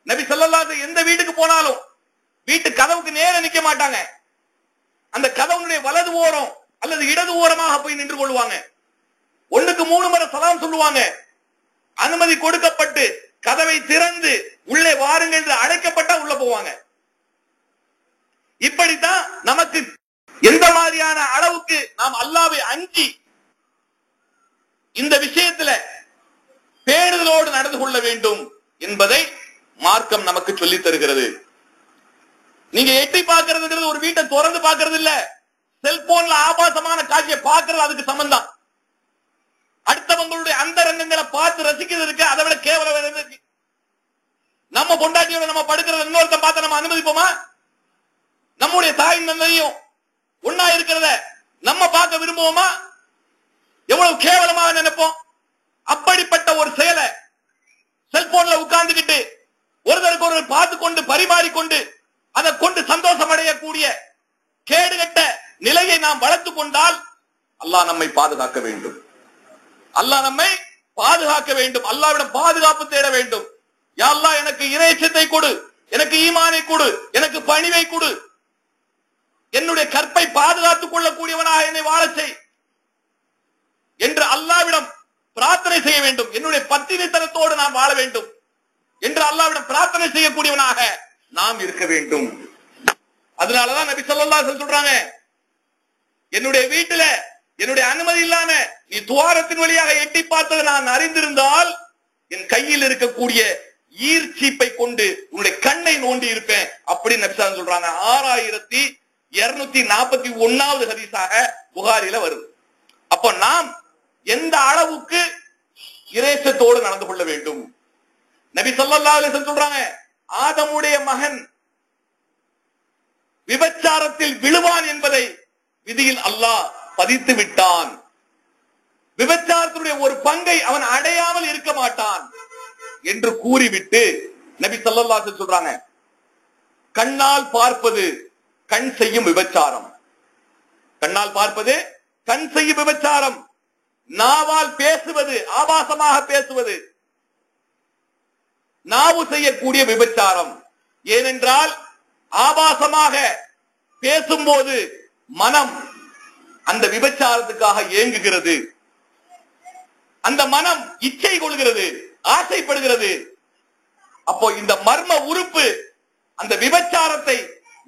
நபி ஸல்லல்லாஹு அலைஹி வஸல்லம் எந்த வீட்டுக்கு போனாலும் வீட்டு கதவுக்கு நேர நிக்க மாட்டாங்க. அந்த கதவுடைய வலது ஓரம் அல்லது இடது ஓரமாக போய் நின்று கொள்வாங்க. 1க்கு 3 முறை சலாம் சொல்லுவாங்க. அனுமதி கொடுக்கப்பட்டு கதவை திறந்து உள்ளே வாருங்கள் என்று அழைக்கப்பட்டா உள்ள போவாங்க. இப்படித்தான் நமக்கு எந்த மாதிரியான அளவுக்கு நாம் அல்லாஹ்வை அஞ்சி இந்த விஷயத்துல பேணுதலோடு நடந்து கொள்ள வேண்டும் என்பதை மார்க்கம் நமக்கு சொல்லித் தருகிறது. நீங்க எட்டி பார்க்கிறது ஒரு வீட்டை திறந்து பார்க்கிறது இல்ல, செல்போன்ல ஆபாசமான காட்சியை பார்க்கிறது அதுக்கு சம்பந்தம். அடுத்தவங்களுடைய அந்த ரங்கங்களை பார்த்து ரசிக்கிறது இருக்கு, அதை விட கேவலம் வேற இருக்கு. நம்ம பொண்டாட்டியோட நம்ம படுக்கிறத இன்னொருத்தன் பார்த்து நம்ம அனுமதிப்போமா? நம்முடைய தாய் தந்தையும் ஒன்னா இருக்கிறத நம்ம பார்க்க விரும்புவோமா? எவ்வளவு கேவலமாக நினைப்போம். அப்படிப்பட்ட ஒரு செயலை செல்போன்ல உட்கார்ந்துகிட்டு ஒருத்தருக்கு ஒருவர் பார்த்து கொண்டு பரிமாறிக்கொண்டு அதை கொண்டு சந்தோஷம் அடையக்கூடிய கேடுகட்ட நிலையை நாம் வளர்த்துக் கொண்டால் அல்லாஹ் நம்மை பாதுகாக்க வேண்டும். அல்லாஹ் நம்மை பாதுகாக்க வேண்டும். அல்லாஹ்விடம் பாதுகாப்பு தேட வேண்டும். யா அல்லாஹ் எனக்கு இறைச்சத்தை கொடு, எனக்கு ஈமானை கொடு, எனக்கு பணிவை கொடு, என்னுடைய கற்பை பாதுகாத்துக் கொள்ளக்கூடியவனாக என்னை வாழ செய் என்று அல்லாஹ்விடம் பிரார்த்தனை செய்ய வேண்டும். என்னுடைய பத்தினித்தனத்தோடு நான் வாழ வேண்டும். என்று அல்லாஹ்விடம் பிரார்த்தனை செய்யக்கூடியவனாக நாம் இருக்க வேண்டும். அதனாலதான் நபி ஸல்லல்லாஹு அலைஹி வஸல்லம் சொல்றாங்க, என்னுடைய வீட்டுல என்னுடைய அனுமதி இல்லாம நீ துவாரத்தின் வழியாக எட்டி பார்த்ததை நான் அறிந்திருந்தால் என் கையில் இருக்கக்கூடிய ஈர்ச்சீப்பை கொண்டு உன்னுடைய கண்ணை நோண்டி இருப்பேன் அப்படின்னு நபி ஸல்லல்லாஹு அலைஹி வஸல்லம் சொல்றாங்க. 6241வது ஹதீஸாக புகாரில வருது. அப்போ நாம் எந்த அளவுக்கு இறைச்சத்தோடு நடந்து கொள்ள வேண்டும்? நபி ஸல்லல்லாஹு அலைஹி வஸல்லம் சொல்றாங்க, ஆதமுடைய மகன் விபச்சாரத்தில் விழுவான் என்பதை விதியில் அல்லாஹ் பதித்து விட்டான். விபச்சாரத்துடைய ஒரு பங்கை அவன் அடையாமல் இருக்க மாட்டான் என்று கூறிவிட்டு நபி ஸல்லல்லாஹு அலைஹி வஸல்லம் சொல்றாங்க, கண்ணால் பார்ப்பது கண் செய்யும் விபச்சாரம். கண்ணால் பார்ப்பது கண் செய்யும் விபச்சாரம். நாவால் பேசுவது, ஆபாசமாக பேசுவது நாவு செய்யக்கூடிய விபச்சாரம். ஏனென்றால் ஆபாசமாக பேசும்போது மனம் அந்த விபச்சாரத்துக்காக ஏங்குகிறது. அந்த மனம் இச்சை கொள்கிறது, ஆசைப்படுகிறது. அப்போ இந்த மர்ம உறுப்பு அந்த விபச்சாரத்தை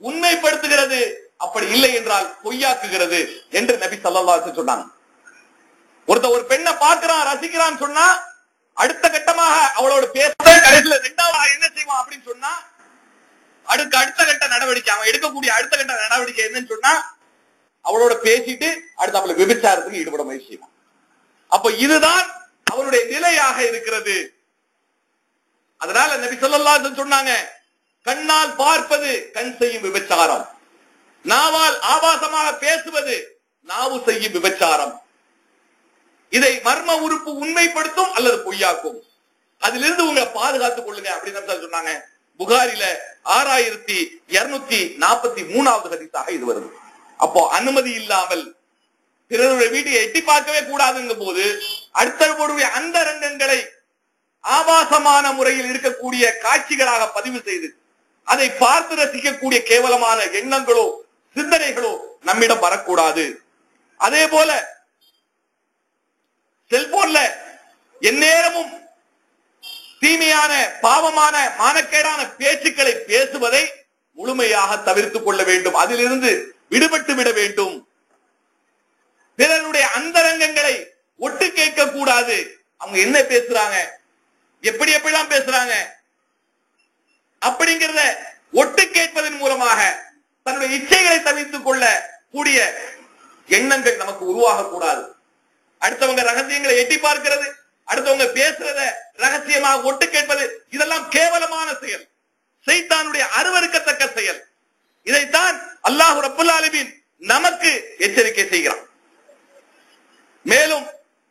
உண்மைப்படுத்துகிறது, அப்படி இல்லை என்றால் பொய்யாக்குகிறது என்று நபி ஸல்லல்லாஹு அலைஹி வஸல்லம் சொன்னாங்க. ஒரு பெண்ணை பார்க்கிறான், ரசிக்கிறான் சொன்னா அடுத்த கட்டமாக அவளோட பேச கடைசியில இரண்டாவது என்ன செய்வான் அப்படின்னு சொன்னா அடுத்த கட்ட நடவடிக்கை, அவன் எடுக்கக்கூடிய அடுத்த கட்ட நடவடிக்கை என்னன்னு சொன்னா அவளோட பேசிட்டு அடுத்த அவளை விபச்சாரத்துக்கு ஈடுபட முயற்சி செய்வான். அப்ப இதுதான் அவருடைய நிலையாக இருக்கிறது. அதனால நபி ஸல்லல்லாஹு அலைஹி வஸல்லம் சொன்னாங்க, கண்ணால் பார்ப்பது கண் செய்யும் விபச்சாரம், நாவால் ஆபாசமாக பேசுவது நாவு செய்யும் விபச்சாரம். இதை மர்ம உறுப்பு உண்மைப்படுத்தும் அல்லது பொய்யாக்கும். அதிலிருந்து உங்களை பாதுகாத்துக் கொள்ளுங்க அப்படின்னு சொன்னாங்க. புகாரில 6243வது ஹதீஸாக இது வருது. அப்போ அனுமதி இல்லாமல் பிறருடைய வீட்டை எட்டி பார்க்கவே கூடாதுங்க போது அடுத்தவருடைய அந்த ரங்கங்களை ஆபாசமான முறையில் இருக்கக்கூடிய காட்சிகளாக பதிவு செய்து அதை பார்த்து ரசிக்கக்கூடிய கேவலமான எண்ணங்களோ சிந்தனைகளோ நம்மிடம் வரக்கூடாது. அதே போல செல்போன்ல எந்நேரமும் தீமையான பாவமான மானக்கேடான பேச்சுக்களை பேசுவதை முழுமையாக தவிர்த்துக் கொள்ள வேண்டும். அதிலிருந்து விடுபட்டு விட வேண்டும். பிறருடைய அந்தரங்கங்களை ஒட்டு கேட்க கூடாது. அவங்க என்ன பேசுறாங்க, எப்படி எப்படிலாம் பேசுறாங்க அப்படிங்கிறத ஒட்டு கேட்பதன் மூலமாக தன்னுடைய இச்சைகளை தவிர்த்துக் கொள்ள கூடிய எண்ணங்கள் நமக்கு உருவாக கூடாது. அடுத்தவங்க ரகசியங்களை எட்டி பார்க்கிறது, அடுத்தவங்க பேசுறத ரகசியமாக ஒட்டு கேட்பது, இதெல்லாம் கேவலமான செயல், சைத்தானுடைய அருவருக்கத்தக்க செயல். இதைத்தான் அல்லாஹ் ரப்பல் ஆலமீன் நமக்கு எச்சரிக்கை செய்கிறான். மேலும்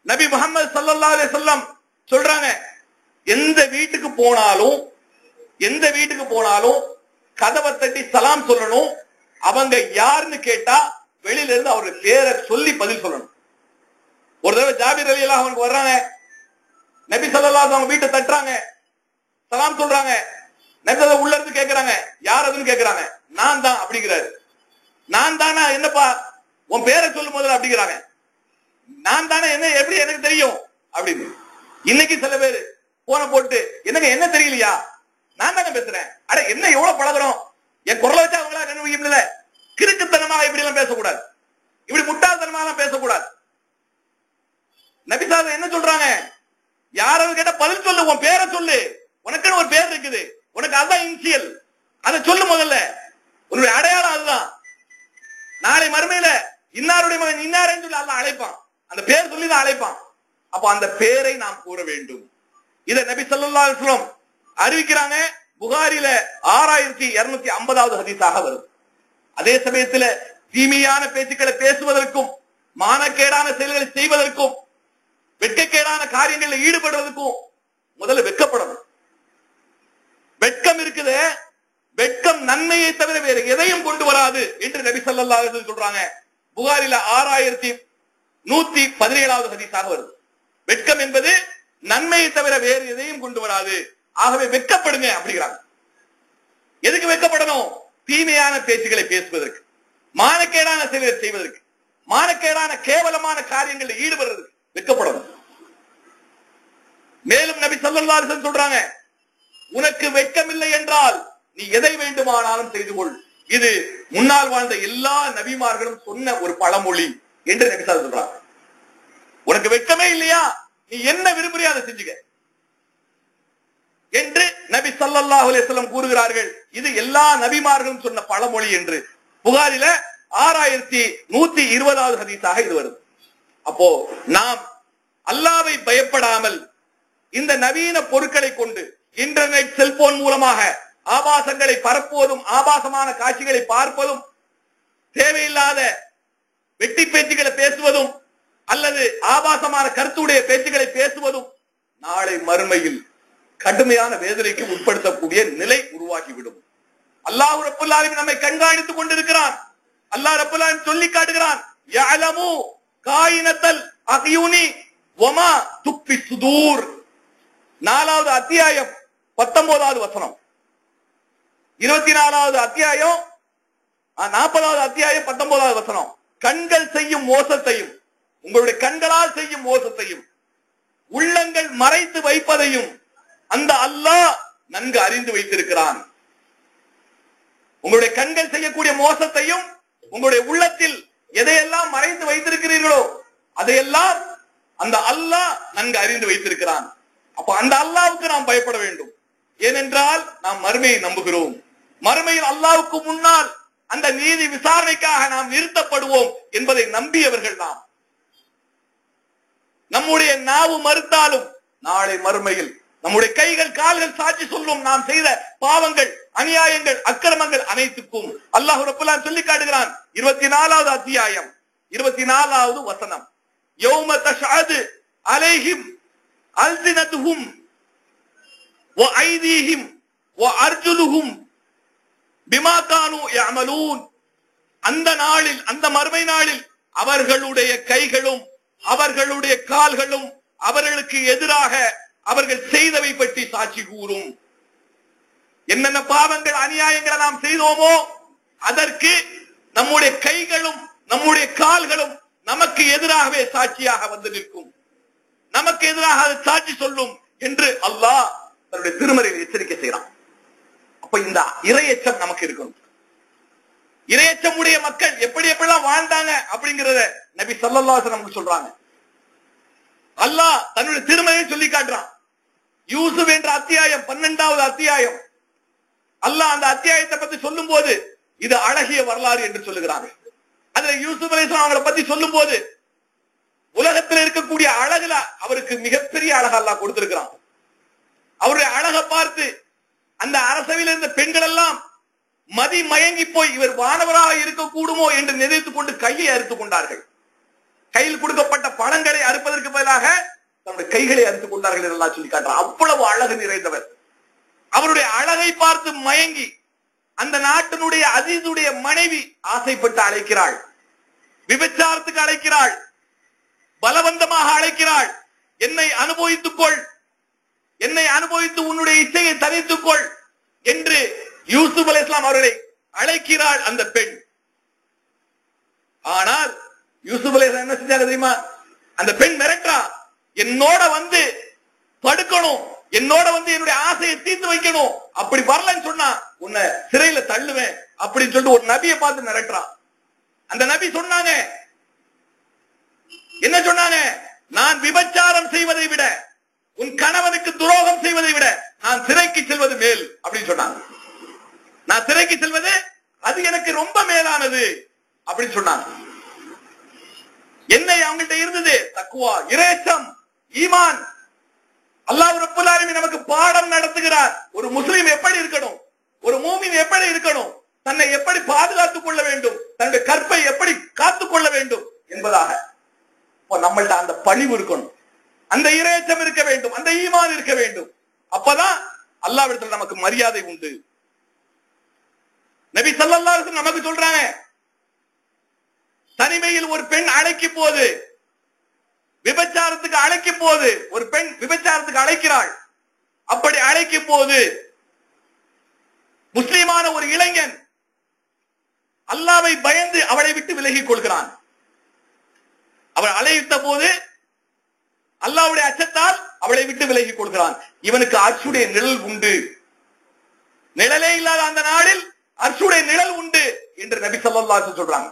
நபி முஹம்மது ஸல்லல்லாஹு அலைஹி வஸல்லம் சொல்றாங்க, எந்த வீட்டுக்கு போனாலும் கதவை தட்டி சலாம் சொல்லணும். அவங்க யாருன்னு கேட்டா வெளியில இருந்து அவருடைய பேரை சொல்லி பதில் சொல்லணும். ஒரு தடவை ஜாபிர் ரலியல்லாஹு அன்ஹு வர்றாங்க, நபி ஸல்லல்லாஹு அலைஹி வஸல்லம் வீட்டை தட்டுறாங்க, சலாம் சொல்றாங்க. நபி உள்ள இருந்து கேக்குறாங்க, யார் அதுன்னு கேக்குறாங்க. நான் தான் அப்படிங்கிறாரு. நான் தானா, என்னப்பா உன் பேரை சொல்லும் போது அப்படிங்கிறாங்க. நான் தானே, என்ன எப்படி எனக்கு தெரியும் அப்படின்னு. இன்னைக்கு சில பேர் போன போட்டு எனக்கு என்ன தெரியலையா, நான் தானே பேசுறேன், அட என்ன எவ்வளவு பழகிறோம், என் குரலை வச்சு அவங்களா கண்டுபிடிக்கல. கிறுக்குத்தனமாக இப்படி எல்லாம் பேசக்கூடாது, இப்படி முட்டாள்தனமாக பேசக்கூடாது. நபி ஸல்லல்லாஹு என்ன சொல்றாங்க, யாராவது கேட்டா பதில் சொல்லு, உன் பேரை சொல்லு, உனக்குன்னு ஒரு பேர் இருக்குது, உனக்கு அதுதான் இனிஷியல், அதை சொல்லு முதல்ல, உன்னுடைய அடையாளம் அதுதான். நாளை மறுமையில இன்னாருடைய மகன் இன்னாரன்னு சொல்லி அல்லாஹ் அழைப்பான், அந்த பேர் சொல்லி தான் அழைப்பான். அப்ப அந்த பேரை நாம் கூற வேண்டும். இதை நபி ஸல்லல்லாஹு அலைஹி வஸல்லம் அறிவிக்கிறாங்க. புகாரில 6250வது ஹதீஸாக வருது. அதே சமயத்துல தீமையான பேச்சுக்களை பேசுவதற்கும் மானக்கேடான செயல்களை செய்வதற்கும் வெட்கக்கேடான காரியங்களில் ஈடுபடுவதற்கும் முதல்ல வெட்கப்படணும். வெட்கம் இருக்குது, வெட்கம் நன்மையை தவிர வேறு எதையும் கொண்டு வராது என்று நபி ஸல்லல்லாஹு அலைஹி வஸல்லம் சொல்றாங்க. புகாரில 6117வது ஹதீஸாக வருது. வெட்கம் என்பது நன்மையை தவிர வேறு எதையும் கொண்டு வராது. ஆகவே வெட்கப்படுங்க அப்படிங்கிறாங்க. எதுக்கு வெட்கப்படணும்? தீமையான பேச்சுக்களை பேசுவதற்கு, மானக்கேடான செயல்களை செய்வதற்கு, மானக்கேடான கேவலமான காரியங்களில் ஈடுபடுறதுக்கு வெட்கப்படணும். மேலும் நபி ஸல்லல்லாஹு அலைஹி வஸல்லம் சொல்றாங்க, உனக்கு வெட்கமில்லை என்றால் நீ எதை வேண்டுமானாலும் செய்து கொள். இது முன்னால் வாழ்ந்த எல்லா நபிமார்களும் சொன்ன ஒரு பழமொழி என்று நபி சொல்றாங்க. உனக்கு வெட்கமே இல்லையா, நீ என்ன விரும்புறியோ அதை செஞ்சுக்க என்று நபி ஸல்லல்லாஹு அலைஹி வஸல்லம் கூறுகிறார்கள். இது எல்லா நபிமார்களும் சொன்ன பழமொழி என்று புகாரில 6120வது ஹதீஸாக இது வருது. அப்போ நாம் அல்லாஹ்வை பயப்படாமல் இந்த நவீன பொருட்களை கொண்டு இன்டர்நெட், செல்போன் மூலமாக ஆபாசங்களை பரப்புவதும், ஆபாசமான காட்சிகளை பார்ப்பதும், தேவையில்லாத வெட்டி பேச்சுகளை பேசுவதும் அல்லது ஆபாசமான கருத்துடைய பேச்சுகளை பேசுவதும் நாளை மறுமையில் கடுமையான வேதனைக்கு உட்படுத்தக்கூடிய நிலை உருவாகிவிடும். அல்லாஹ் ரப்பல் ஆலமீன் நம்மை கண்காணித்துக் கொண்டிருக்கிறான். அல்லாஹ் ரப்பல் ஆலமீன் சொல்லி காட்டுகிறான், யஅலமு காயினத்தல் அக்யூனி வமா துக்ஃபி சுதூர். 4வது அத்தியாயம் 19வது வசனம், 24வது அத்தியாயம் 40வது அத்தியாயம் 19வது வசனம். கண்கள் செய்யும் மோசத்தையும், உங்களுடைய கண்களால் செய்யும் மோசத்தையும், உள்ளங்கள் மறைத்து வைப்பதையும் அந்த அல்லாஹ் நன்கு அறிந்து வைத்திருக்கிறான். உங்களுடைய கண்கள் செய்யக்கூடிய மோசத்தையும், உங்களுடைய உள்ளத்தில் எதையெல்லாம் மறைத்து வைத்திருக்கிறீர்களோ அதையெல்லாம் அந்த அல்லாஹ் நன்கு அறிந்து வைத்திருக்கிறான். அப்ப அந்த அல்லாஹ்வுக்கு நாம் பயப்பட வேண்டும். ஏனென்றால் நாம் மறுமையை நம்புகிறோம். மறுமையில் அல்லாஹ்வுக்கு முன்னால் அந்த நீதி விசாரணைக்காக நாம் நிறுத்தப்படுவோம் என்பதை நம்பியவர்கள் நாம். நம்முடைய நாவு மறுத்தாலும் நாளை மறுமையில் நம்முடைய கைகள் கால்கள் சாட்சி சொல்லும் நாம் செய்த பாவங்கள், அநியாயங்கள், அக்கிரமங்கள் அனைத்துக்கும். அல்லாஹ் ரப்பல் ஆலமீன் சொல்லி காட்டுகிறான் 24வது அத்தியாயம் 24வது வசனம், யௌம தஷ்அது அலைஹிம் அல்சினதுஹும் வ ஐதீஹிம் வ அர்ஜுலுஹும் பிமா கானூ யஅமலூன். அந்த நாளில், அந்த மறுமை நாளில் அவர்களுடைய கைகளும் அவர்களுடைய கால்களும் அவர்களுக்கு எதிராக அவர்கள் செய்தவை பற்றி சாட்சி கூறும். என்னென்ன பாவங்கள், அநியாயங்களை நாம் செய்தோமோ அதற்கு நம்முடைய கைகளும் நம்முடைய கால்களும் நமக்கு எதிராகவே சாட்சியாக வந்து நிற்கும், நமக்கு எதிராக அது சாட்சி சொல்லும் என்று அல்லாஹ் தன்னுடைய திருமறையில் எச்சரிக்கை செய்யறான். அப்ப இந்த இறையச்சம் நமக்கு இருக்கணும். இறையச்சமுடைய மக்கள் எப்படி எப்படிலாம் வாழ்ந்தாங்க அப்படிங்கறத நபி ஸல்லல்லாஹு அலைஹி வஸல்லம் சொல்றாங்க. அல்லாஹ் தன்னுடைய திருமறையை சொல்லி காட்டுறான். யூசுப் என்ற அத்தியாயம் 12வது அத்தியாயம், அல்லாஹ் அந்த அத்தியாயத்தை பத்தி சொல்லும் போது இது அழகிய வரலாறு என்று சொல்லுகிறாங்க. அதுல யூசுப் அலைஹிஸ்ஸலாம் அவங்களை பத்தி சொல்லும் போது உலகத்தில் இருக்கக்கூடிய அழகுல அவருக்கு மிகப்பெரிய அழகு அல்லாஹ் கொடுத்திருக்கிறான். அவருடைய அழகை பார்த்து அந்த அரசவையில் இருந்த பெண்கள் எல்லாம் மதி மயங்கி போய் இவர் வானவராக இருக்க கூடுமோ என்று நினைத்துக் கொண்டு கையை அறுத்துக் கொண்டார்கள். கையில் கொடுக்கப்பட்ட பழங்களை அறுப்பதற்கு பதிலாக தன்னுடைய கைகளை அறுத்துக் கொண்டார்கள் என்று அல்லாஹ் சொல்லி காட்டுறார். அவ்வளவு அழகு நிறைந்தவர். அவருடைய அழகை பார்த்து மயங்கி அந்த நாட்டினுடைய அசீசுடைய மனைவி ஆசைப்பட்டு அழைக்கிறாள், விபச்சாரத்துக்கு அழைக்கிறாள், பலவந்தமாக அழைக்கிறாள். என்னை அனுபவித்துக் கொள், என்னை அனுபவித்து உன்னுடைய இச்சையை தனித்துக் கொள் என்று யூசுப் அலைஹிஸ்ஸலாம் அவர்களை அழைக்கிறாள் அந்த பெண். ஆனால் யூசுப் அலைஹிஸ்ஸலாம் என்ன செஞ்சாங்க தெரியுமா? அந்த பெண் மிரட்டா, என்னோட வந்து படுக்கணும், என்னோட வந்து என்னுடைய ஆசையை தீர்த்து வைக்கணும், அப்படி வரலன்னு சொன்னா உன்னை சிறையில தள்ளுவேன் அப்படின்னு சொல்லிட்டு ஒரு நபியை பார்த்து மிரட்டுறான். அந்த நபி சொன்னாங்க, என்ன சொன்னாங்க? நான் விபச்சாரம் செய்வதை விட, உன் கணவனுக்கு துரோகம் செய்வதை விட நான் சிறைக்கு செல்வது மேல் அப்படின்னு சொன்னாங்க. நான் சிறைக்கு செல்வது அது எனக்கு ரொம்ப மேலானது அப்படின்னு சொன்னாங்க. என்ன அவங்கள்ட்ட இருந்தது? தக்வா, இறையச்சம், ஈமான். அல்லாஹ் ரப்பல் ஆலமீன் நமக்கு பாடம் நடத்துகிறார். ஒரு முஸ்லிம் எப்படி இருக்கணும், ஒரு மூமின் எப்படி இருக்கணும், தன்னை எப்படி பாதுகாத்துக் கொள்ள வேண்டும், தன்னுடைய கற்பை எப்படி காத்துக் கொள்ள வேண்டும் என்பதாக நம்மள்ட்ட அந்த பணிவு இருக்கணும், அந்த இறையச்சம் இருக்க வேண்டும், அந்த ஈமான் இருக்க வேண்டும். அப்பதான் அல்லாஹ்விடத்தில் நமக்கு மரியாதை உண்டு. நபி ஸல்லல்லாஹு அலைஹி வஸல்லம் நமக்கு சொல்றாங்க, தனிமையில் ஒரு பெண் அழைக்கும் போது, விபச்சாரத்துக்கு அழைக்கும் போது, ஒரு பெண் விபச்சாரத்துக்கு அழைக்கிறாள், அப்படி அழைக்கும் போது முஸ்லிமான ஒரு இளைஞன் அல்லாஹ்வை பயந்து அவளை விட்டு விலகிக் கொள்கிறான். அவள் அழைத்த போது அல்லாஹ்வுடைய அச்சத்தால் அவளை விட்டு விலகிக் கொள்கிறான். இவனுக்கு அர்ஷுடைய நிழல் உண்டு நிழலே இல்லாத அந்த நாளில் அர்ஷுடைய நிழல் உண்டு என்று நபி ஸல்லல்லாஹு அலைஹி வஸல்லம் சொல்றாங்க.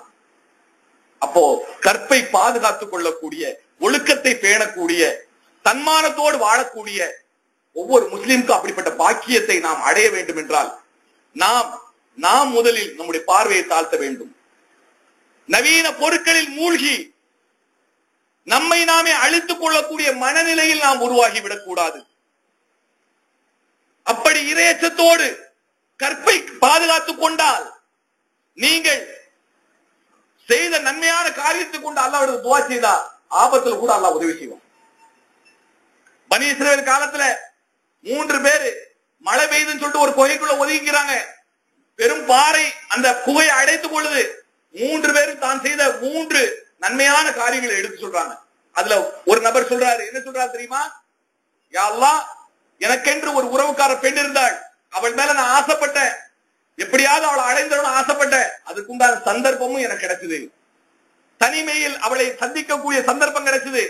அப்போ கற்பை பாதுகாத்துக் கொள்ளக்கூடிய, ஒழுக்கத்தை பேணக்கூடிய, தன்மானத்தோடு வாழக்கூடிய ஒவ்வொரு முஸ்லிமுக்கும் அப்படிப்பட்ட பாக்கியத்தை நாம் அடைய வேண்டும் என்றால் நாம் முதலில் நம்முடைய பார்வையை தாழ்த்த வேண்டும். நவீன பொருட்களில் மூழ்கி நம்மை நாமே அழித்துக் கொள்ளக்கூடிய மனநிலையில் நாம் உருவாகிவிடக் கூடாது. அப்படி இறையச்சத்தோடு கற்பை பாதுகாத்துக் கொண்டால் நீங்கள் செய்த நன்மையான காரியத்தை கொண்டு அல்லாஹ்விடம் துஆ செய்தா ஆபத்தில் கூட அல்லாஹ் உதவி செய்வான். பனி இஸ்ரவேல் காலத்துல 3 பேரு மழை பெய்யுதுன்னு சொல்லிட்டு ஒரு குகைக்குள்ள ஒதுங்கிக்கிறாங்க. பெரும் பாறை அந்த குகையை அடைத்துக் கொள்ளுது. 3 பேரும் தான் செய்த 3 நன்மையான காரியங்களை எடுத்து சொல்றாங்க. அதுல ஒரு நபர் சொல்றாரு, என்ன சொல்றாரு தெரியுமா? யா அல்லாஹ், எனக்கென்று ஒரு உறவுக்கார பெண் இருந்தாள், அவள் மேல நான் ஆசைப்பட்டேன், எப்படியாவது அவளை அடைந்தவன் ஆசைப்பட்டேன், அதுக்குண்டான சந்தர்ப்பமும் எனக்கு கிடைச்சது. தனிமையில் அவளை சந்திக்கக்கூடிய சந்தர்ப்பம் கிடைச்சது.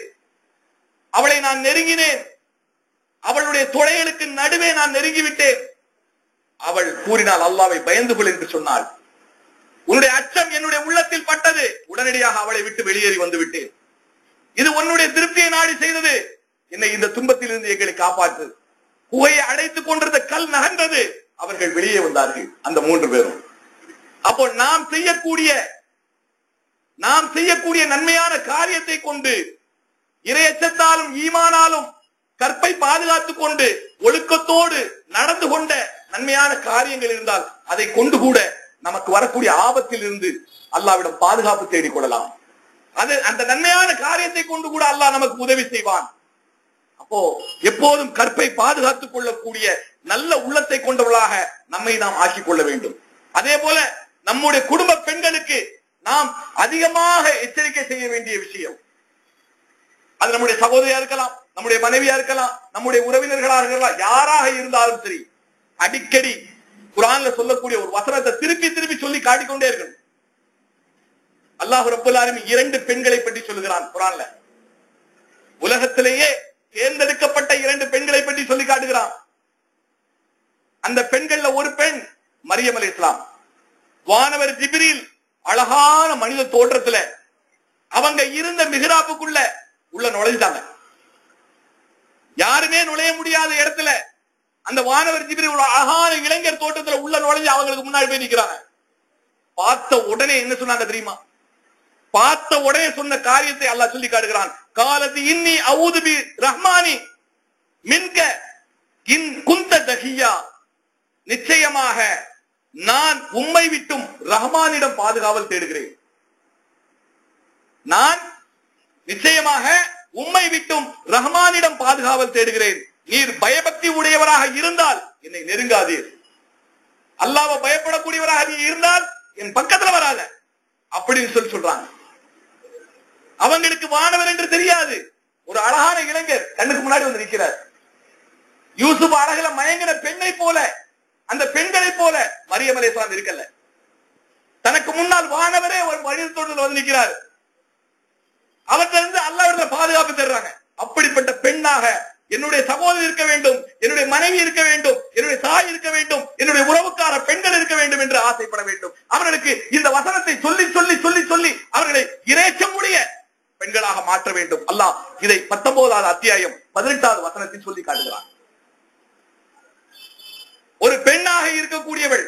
அவளை நான் நெருங்கினேன், அவளுடைய தொடைகளுக்கு நடுவே நான் நெருங்கிவிட்டேன். அவள் கூறினாள், அல்லாஹ்வை பயந்து கொள் என்று சொன்னாள். உன்னுடைய அச்சம் என்னுடைய உள்ளத்தில் பட்டது, உடனடியாக அவளை விட்டு வெளியேறி வந்து விட்டேன். இது உன்னுடைய திருப்தியை நாடி செய்தது, என்னை இந்த துன்பத்தில் இருந்து எங்களை காப்பாற்று. குகையை அடைத்துக் கொண்டிருந்த கல் நகர்ந்தது, அவர்கள் வெளியே வந்தார்கள் அந்த 3 பேரும். அப்போ நாம் செய்யக்கூடிய நன்மையான காரியத்தை கொண்டு இறையச்சத்தாலும் ஈமானாலும் கற்பை பாதுகாத்துக் கொண்டு ஒழுக்கத்தோடு நடந்து கொண்ட நன்மையான காரியங்கள் இருந்தால் அதை கொண்டு கூட நமக்கு வரக்கூடிய ஆபத்தில் இருந்து அல்லாஹ்விடம் பாதுகாப்பு தேடிக் கொள்ளலாம். அந்த நன்மையான காரியத்தை கொண்டு கூட அல்லாஹ் நமக்கு உதவி செய்வான். அப்போ எப்போதும் கற்பை பாதுகாத்துக் கொள்ளக்கூடிய நல்ல உள்ளத்தை கொண்டவர்களாக நம்மை நாம் ஆக்கிக் கொள்ள வேண்டும். அதே போல நம்முடைய குடும்ப பெண்களுக்கு நாம் அதிகமாக எச்சரிக்கை செய்ய வேண்டிய விஷயம், அது நம்முடைய சகோதரியா இருக்கலாம், நம்முடைய மனைவியா இருக்கலாம், நம்முடைய உறவினர்களாக இருக்கலாம், யாராக இருந்தாலும் சரி, அடிக்கடி குர்ஆன்ல சொல்லக்கூடிய ஒரு வசனத்தை திருப்பி திருப்பி சொல்லி காட்டிக்கொண்டே இருக்கணும். அல்லாஹ் ரப்பல் ஆலமீன் 2 பெண்களை பற்றி சொல்லுகிறான் குர்ஆன்ல. உலகத்திலேயே தேர்ந்தெடுக்கப்பட்ட 2 பெண்களை பற்றி சொல்லி காட்டுகிறான். அந்த பெண்கள்ல ஒரு பெண் மரியம் அலைஹிஸ்ஸலாம். வானவர் ஜிப்ரீல் அழகான மனித தோற்றத்துல அவங்க இருந்த மிஹ்ராபுக்குள்ள உள்ள நுழைஞ்சாங்க. யாருமே நுழைய முடியாத இடத்துல அந்த வானவர் ஜிப்ரீல் ஒரு அழகான இளைஞர் தோற்றத்துல உள்ள நுழைஞ்சு அவங்களுக்கு முன்னாடி போய் நிக்கிறாங்க. பார்த்த உடனே என்ன சொன்னாங்க தெரியுமா? பார்த்த உடனே சொன்ன காரியத்தை அல்லாஹ் சொல்லி காட்டுகிறான். காலத்து இன்னி அஊது பி ரஹ்மானி மின்க இன் குந்த தஹியா, நிச்சயமாக நான் உம்மை விட்டும் ரஹ்மானிடம் பாதுகாவல் தேடுகிறேன். நான் நிச்சயமாக உம்மை விட்டும் ரஹ்மானிடம் பாதுகாவல் தேடுகிறேன். நீர் பயபக்தி உடையவராக இருந்தால் என்னை நெருங்காதீர். அல்லாஹ்வை பயப்படக்கூடியவராக நீ இருந்தால் என் பக்கத்துல வராத அப்படின்னு சொல்றாங்க. அவங்களுக்கு வானவர் என்று தெரியாது. ஒரு அழகான இளைஞர் கண்ணுக்கு முன்னாடி வந்து நிற்கிறார். யூசுப் அழகுல மயங்கின பெண்ணை போல, அந்த பெண்களை போல மரியம் அலைஹிஸ்ஸலாம் இருக்கல்ல. தனக்கு முன்னால் வானவரே ஒரு மனித தோற்றத்தில் வந்து நிற்கிறார். அவற்றிலிருந்து அல்லாஹ்விடத்துல பாதுகாப்பு தர்றாங்க. அப்படிப்பட்ட பெண்ணாக என்னுடைய சகோதரி இருக்க வேண்டும், என்னுடைய மனைவி இருக்க வேண்டும், என்னுடைய தாய் இருக்க வேண்டும், என்னுடைய உறவுக்கார பெண்கள் இருக்க வேண்டும் என்று ஆசைப்பட வேண்டும். அவர்களுக்கு இந்த வசனத்தை சொல்லி சொல்லி சொல்லி சொல்லி அவர்களை இறைச்சமுடைய பெண்களாக மாற்ற வேண்டும். அல்லாஹ் இதை 19வது அத்தியாயம் 18வது வசனத்தில் சொல்லி காட்டுகிறார். ஒரு பெண்ணாக இருக்கக்கூடியவள்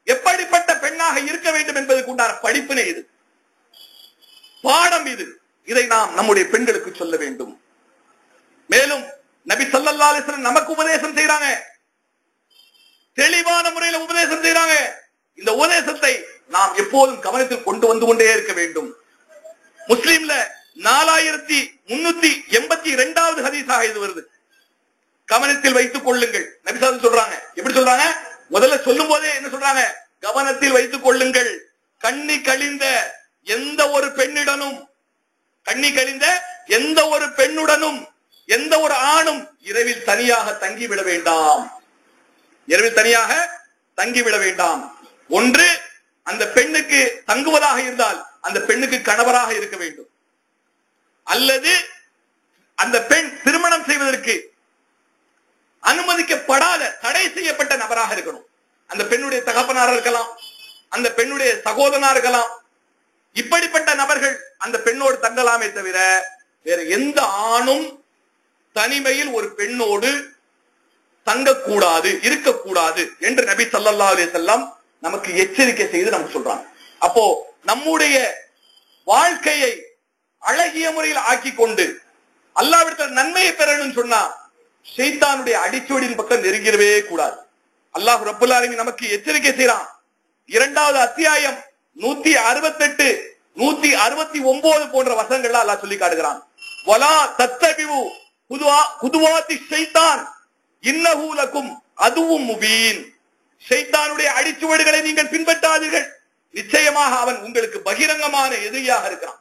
எப்படிப்பட்ட பெண்ணாக இருக்க வேண்டும் என்பதற்கு உண்டான படிப்பினை இது, பாடம் இது. இதை நாம் நம்முடைய பெண்களுக்கு சொல்ல வேண்டும். மேலும் நபி ஸல்லல்லாஹு அலைஹி வஸல்லம் நமக்கு உபதேசம் செய்றாங்க, தெளிவான முறையில் உபதேசம் செய்றாங்க. இந்த உபதேசத்தை நாம் எப்போதும் கவனத்தில் கொண்டு வந்து கொண்டே இருக்க வேண்டும். முஸ்லிம்ல 4382வது ஹதீஸாக இது வருது. கவனத்தில் வைத்துக் கொள்ளுங்கள். நபி ஸல்லல்லாஹு சொல்றாங்க, எப்படி சொல்றாங்க? முதல்ல சொல்லும் போதே என்ன சொல்றாங்க? கவனத்தில் வைத்துக் கொள்ளுங்கள். கண்ணி கழிந்த எந்த ஒரு பெண்ணுடனும், கண்ணி கழிந்த எந்த ஒரு பெண்ணுடனும் எந்த ஒரு ஆணும் இரவில் தனியாக தங்கிவிட வேண்டாம். இரவில் தனியாக தங்கிவிட வேண்டாம். ஒன்று, அந்த பெண்ணுக்கு தங்குவதாக இருந்தால் அந்த பெண்ணுக்கு கணவராக இருக்க வேண்டும், அல்லது அந்த பெண் திருமணம் செய்வதற்கு அனுமதிக்கப்படாத தடை செய்யப்பட்ட நபராக இருக்கணும். அந்த பெண்ணுடைய தகப்பனார் இருக்கலாம், அந்த பெண்ணுடைய சகோதரனா இருக்கலாம். இப்படிப்பட்ட நபர்கள் அந்த பெண்ணோடு தங்கலாமே தவிர வேற எந்த ஆணும் தனிமையில் ஒரு பெண்ணோடு தங்கக்கூடாது, இருக்கக்கூடாது என்று நபி ஸல்லல்லாஹு அலைஹி வஸல்லம் நமக்கு எச்சரிக்கை செய்து நமக்கு சொல்றாங்க. அப்போ நம்முடைய வாழ்க்கையை அழகிய முறையில் ஆக்கி கொண்டு அல்லாஹ்விடத்தில் நன்மையை பெறணும்னு சொன்னா ஷைத்தானுடைய அடிச்சுவடியின் பக்கம் நெருங்கிடவே கூடாது. அல்லாஹ் ரப்பல் ஆலமீன் நமக்கு எச்சரிக்கை செய்யறான். 2வது அத்தியாயம் 168 169 போன்ற வசனங்கள்ல அல்லாஹ் சொல்லி காட்டுகிறான். வலா தத்தபிவு குதுவாத்தி ஷைத்தான் இன்னஹு லகும் அதுவும் முபீன். ஷைத்தானுடைய அடிச்சுவடுகளை நீங்கள் பின்பற்றாதீர்கள், நிச்சயமாக அவன் உங்களுக்கு பகிரங்கமான எதிரியாக இருக்கிறான்.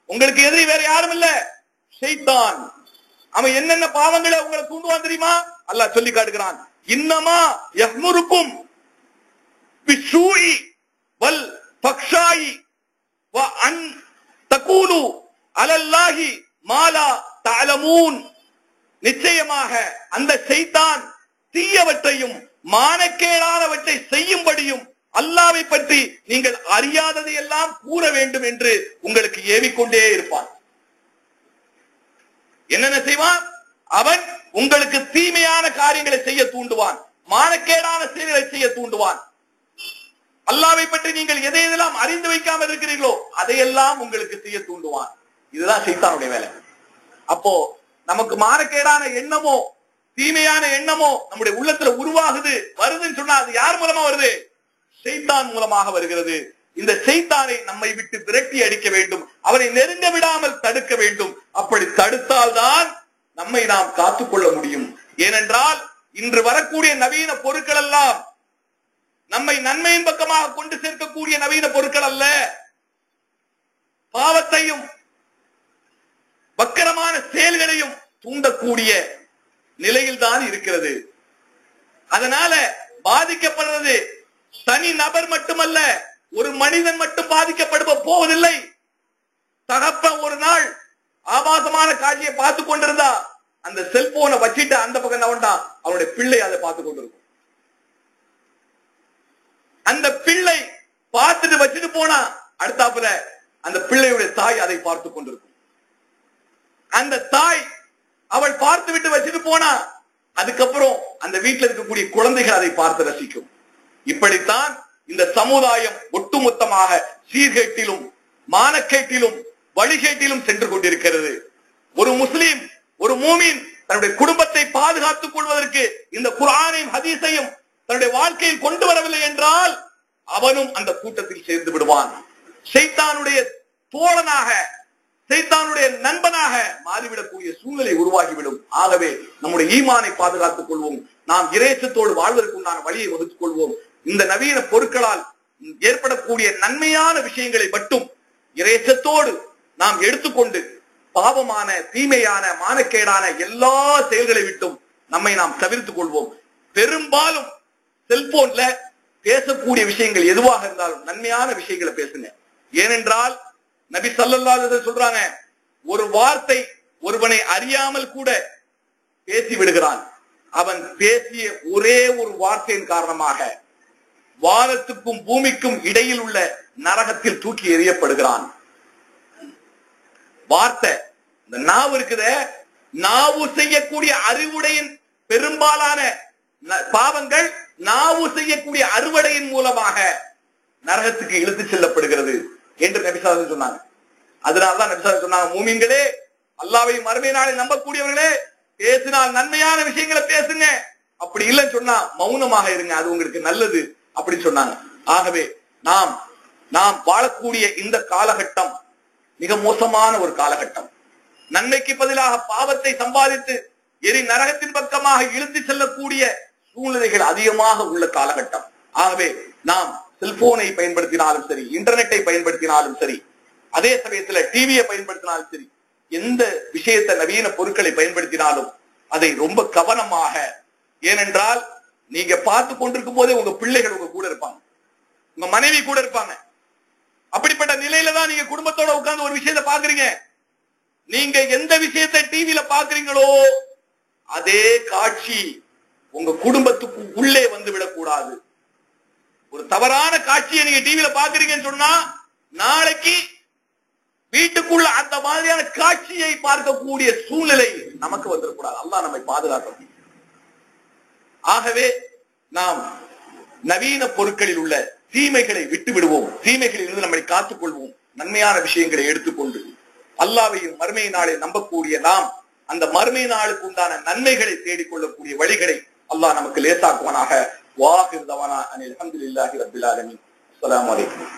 உங்களுக்கு எதிரி வேற யாரும் இல்ல, ஷைத்தான். அவன் என்னென்ன பாவங்களை உங்களை தூண்டுவான் தெரியுமா? அல்லாஹ் சொல்லி காட்டுகிறான். இன்னமா யஹ்முருக்கும் பிஸ்ஸூஇ வல் ஃபக்ஷாயி வ அன் தகூலு அலல்லாஹி மா லா தஅலமூன். நிச்சயமாக அந்த ஷைத்தான் தீயவற்றையும் மானக்கேடானவற்றை செய்யும்படியும் அல்லாஹ்வை பற்றி நீங்கள் அறியாததை எல்லாம் கூற வேண்டும் என்று உங்களுக்கு ஏவிக்கொண்டே இருப்பான். என்னென்ன செய்வான்? அவன் உங்களுக்கு தீமையான காரியங்களை செய்ய தூண்டுவான், மானக்கேடான செயல்களை செய்ய தூண்டுவான். அல்லாஹ்வை பற்றி நீங்கள் எதையெல்லாம் அறிந்து வைக்காமல் இருக்கிறீர்களோ அதையெல்லாம் உங்களுக்கு செய்ய தூண்டுவான். இதுதான் ஷைத்தானுடைய வேலை. அப்போ நமக்கு மானக்கேடான எண்ணமோ தீமையான எண்ணமோ நம்முடைய உள்ளத்துல உருவாகுது, வருதுன்னு சொன்னா அது யார் மூலமா வருது? ஷைத்தான் மூலமாக வருகிறது. இந்த ஷைத்தானை நம்மை விட்டு விரட்டி அடிக்க வேண்டும், அவரை நெருங்க விடாமல் தடுக்க வேண்டும். அப்படி தடுத்தால்தான் நம்மை நாம் காத்துக்கொள்ள முடியும். ஏனென்றால் இன்று வரக்கூடிய நவீன பொருட்கள் எல்லாம் நம்மை நன்மையின் பக்கமாக கொண்டு சேர்க்கக்கூடிய நவீன பொருட்கள் அல்ல, பாவத்தையும் வக்கரமான செயல்களையும் தூண்டக்கூடிய நிலையில் தான் இருக்கிறது. அதனால பாதிக்கப்படுறது தனி நபர் மட்டுமல்ல, ஒரு மனிதன் மட்டும் பாதிக்கப்படுவ போவதில்லை. தகப்பன் ஒரு நாள் ஆபாசமான காட்சியை பார்த்து கொண்டிருந்தா அந்த செல்போனை வச்சிட்டு அந்த பக்கம் நவண்டா அவனுடைய பிள்ளை அதை பார்த்து கொண்டிருக்கும். அந்த பிள்ளை பார்த்துட்டு வச்சுட்டு போனா அடுத்தாப்புல அந்த பிள்ளையுடைய தாய் அதை பார்த்து கொண்டிருக்கும். அந்த தாய் அவள் பார்த்து விட்டு வச்சுட்டு போனா அதுக்கப்புறம் அந்த வீட்டில் இருக்கக்கூடிய குழந்தைகள் அதை பார்த்து ரசிக்கும். இப்படித்தான் இந்த சமுதாயம் ஒட்டுமொத்தமாக சீர்கேட்டிலும் மானக்கேட்டிலும் வழிகேட்டிலும் சென்று கொண்டிருக்கிறது. ஒரு முஸ்லிம், ஒரு மூமின் தன்னுடைய குடும்பத்தை பாதுகாத்துக் கொள்வதற்கு இந்த குர்ஆனையும் ஹதீஸையும் தன்னுடைய வாழ்க்கையில் கொண்டு வரவில்லை என்றால் அவனும் அந்த கூட்டத்தில் சேர்ந்து விடுவான். ஷைத்தானுடைய தோழனாக, ஷைத்தானுடைய நண்பனாக மாறிவிடக்கூடிய சூழ்நிலை உருவாகிவிடும். ஆகவே நம்முடைய ஈமானை பாதுகாத்துக் கொள்வோம், நாம் இறைச்சத்தோடு வாழ்வதற்கு உண்டான வழியை வகுத்துக் கொள்வோம். இந்த நவீன பொருட்களால் ஏற்படக்கூடிய நன்மையான விஷயங்களை மட்டும் இறைச்சத்தோடு நாம் எடுத்துக்கொண்டு பாவமான தீமையான மானக்கேடான எல்லா செயல்களை விட்டும் நம்மை நாம் தவிர்த்துக் கொள்வோம். பெரும்பாலும் செல்போன்ல பேசக்கூடிய விஷயங்கள் எதுவாக இருந்தாலும் நன்மையான விஷயங்களை பேசுங்க. ஏனென்றால் நபி ஸல்லல்லாஹு அலைஹி வஸல்லம் சொல்றாங்க, ஒரு வார்த்தை ஒருவனை அறியாமல் கூட பேசி விடுகிறான். அவன் பேசிய ஒரே ஒரு வார்த்தையின் காரணமாக வானத்துக்கும் பூமிக்கும் இடையில் உள்ள நரகத்தில் தூக்கி எறியப்படுகிறான். வார்த்தை, இந்த நாவு இருக்குதே, நாவு செய்யக்கூடிய அறிவுடையின் பெரும்பாலான பாவங்கள் நாவு செய்யக்கூடிய அறுவடையின் மூலமாக நரகத்துக்கு இழுத்து செல்லப்படுகிறது என்று நபி ஸல்லல்லாஹு அலைஹி வஸல்லம் சொன்னாங்க. அதனாலதான் நபி ஸல்லல்லாஹு அலைஹி வஸல்லம் சொன்னாங்க, மூமின்களே, அல்லாஹ்வையும் மறுமை நாளை நம்பக்கூடியவர்களே, பேசினால் நன்மையான விஷயங்களை பேசுங்க, அப்படி இல்லைன்னு சொன்னா மௌனமாக இருங்க, அது உங்களுக்கு நல்லது அப்படின்னு சொன்னாங்க. ஆகவே நாம் வாழக்கூடிய இந்த காலகட்டம் மிக மோசமான ஒரு காலகட்டம். நன்மைக்கு பதிலாக பாவத்தை சம்பாதித்து எரி நரகத்தின் பக்கமாக இழுத்து செல்லக்கூடிய சூழ்நிலைகள் அதிகமாக உள்ள காலகட்டம். ஆகவே நாம் செல்போனை பயன்படுத்தினாலும் சரி, இன்டர்நெட்டை பயன்படுத்தினாலும் சரி, அதே சமயத்துல டிவியை பயன்படுத்தினாலும் சரி, எந்த விஷயத்தை நவீன பொருட்களை பயன்படுத்தினாலும் அதை ரொம்ப கவனமாக, ஏனென்றால் நீங்க பார்த்து கொண்டிருக்கும் போதே உங்க பிள்ளைகள் உங்க கூட இருப்பாங்க, உங்க மனைவி கூட இருப்பாங்க. அப்படிப்பட்ட நிலையில தான் நீங்க குடும்பத்தோட உட்கார்ந்து ஒரு விஷயத்தை பாக்குறீங்க. நீங்க எந்த விஷயத்தை டிவியில பாக்குறீங்களோ அதே காட்சி உங்க குடும்பத்துக்கு உள்ளே வந்து விடக்கூடாது. ஒரு தவறான காட்சியை நீங்க டிவியில பாக்குறீங்கன்னு சொன்னா நாளைக்கு வீட்டுக்குள்ள அந்த மாதிரியான காட்சியை பார்க்கக்கூடிய சூழ்நிலை நமக்கு வந்துடக்கூடாது. அல்லாஹ் நம்மை பாதுகாக்கணும். ஆகவே நாம் நவீன பொருட்களில் உள்ள தீமைகளை விட்டு விடுவோம், தீமைகளில் இருந்து நம்மை காத்துக் கொள்வோம். நன்மையான விஷயங்களை எடுத்துக்கொண்டு அல்லாஹ்வையும் மறுமை நாளை நம்பக்கூடிய நாம் அந்த மறுமை நாளுக்கு உண்டான நன்மைகளை தேடிக்கொள்ளக்கூடிய வழிகளை அல்லாஹ் நமக்கு லேசாக்குவானாக. வாஹிர் தவானா அனில் அல்ஹம்துலில்லாஹி ரப்பில் ஆலமீன். அஸ்ஸலாமு அலைக்கும்.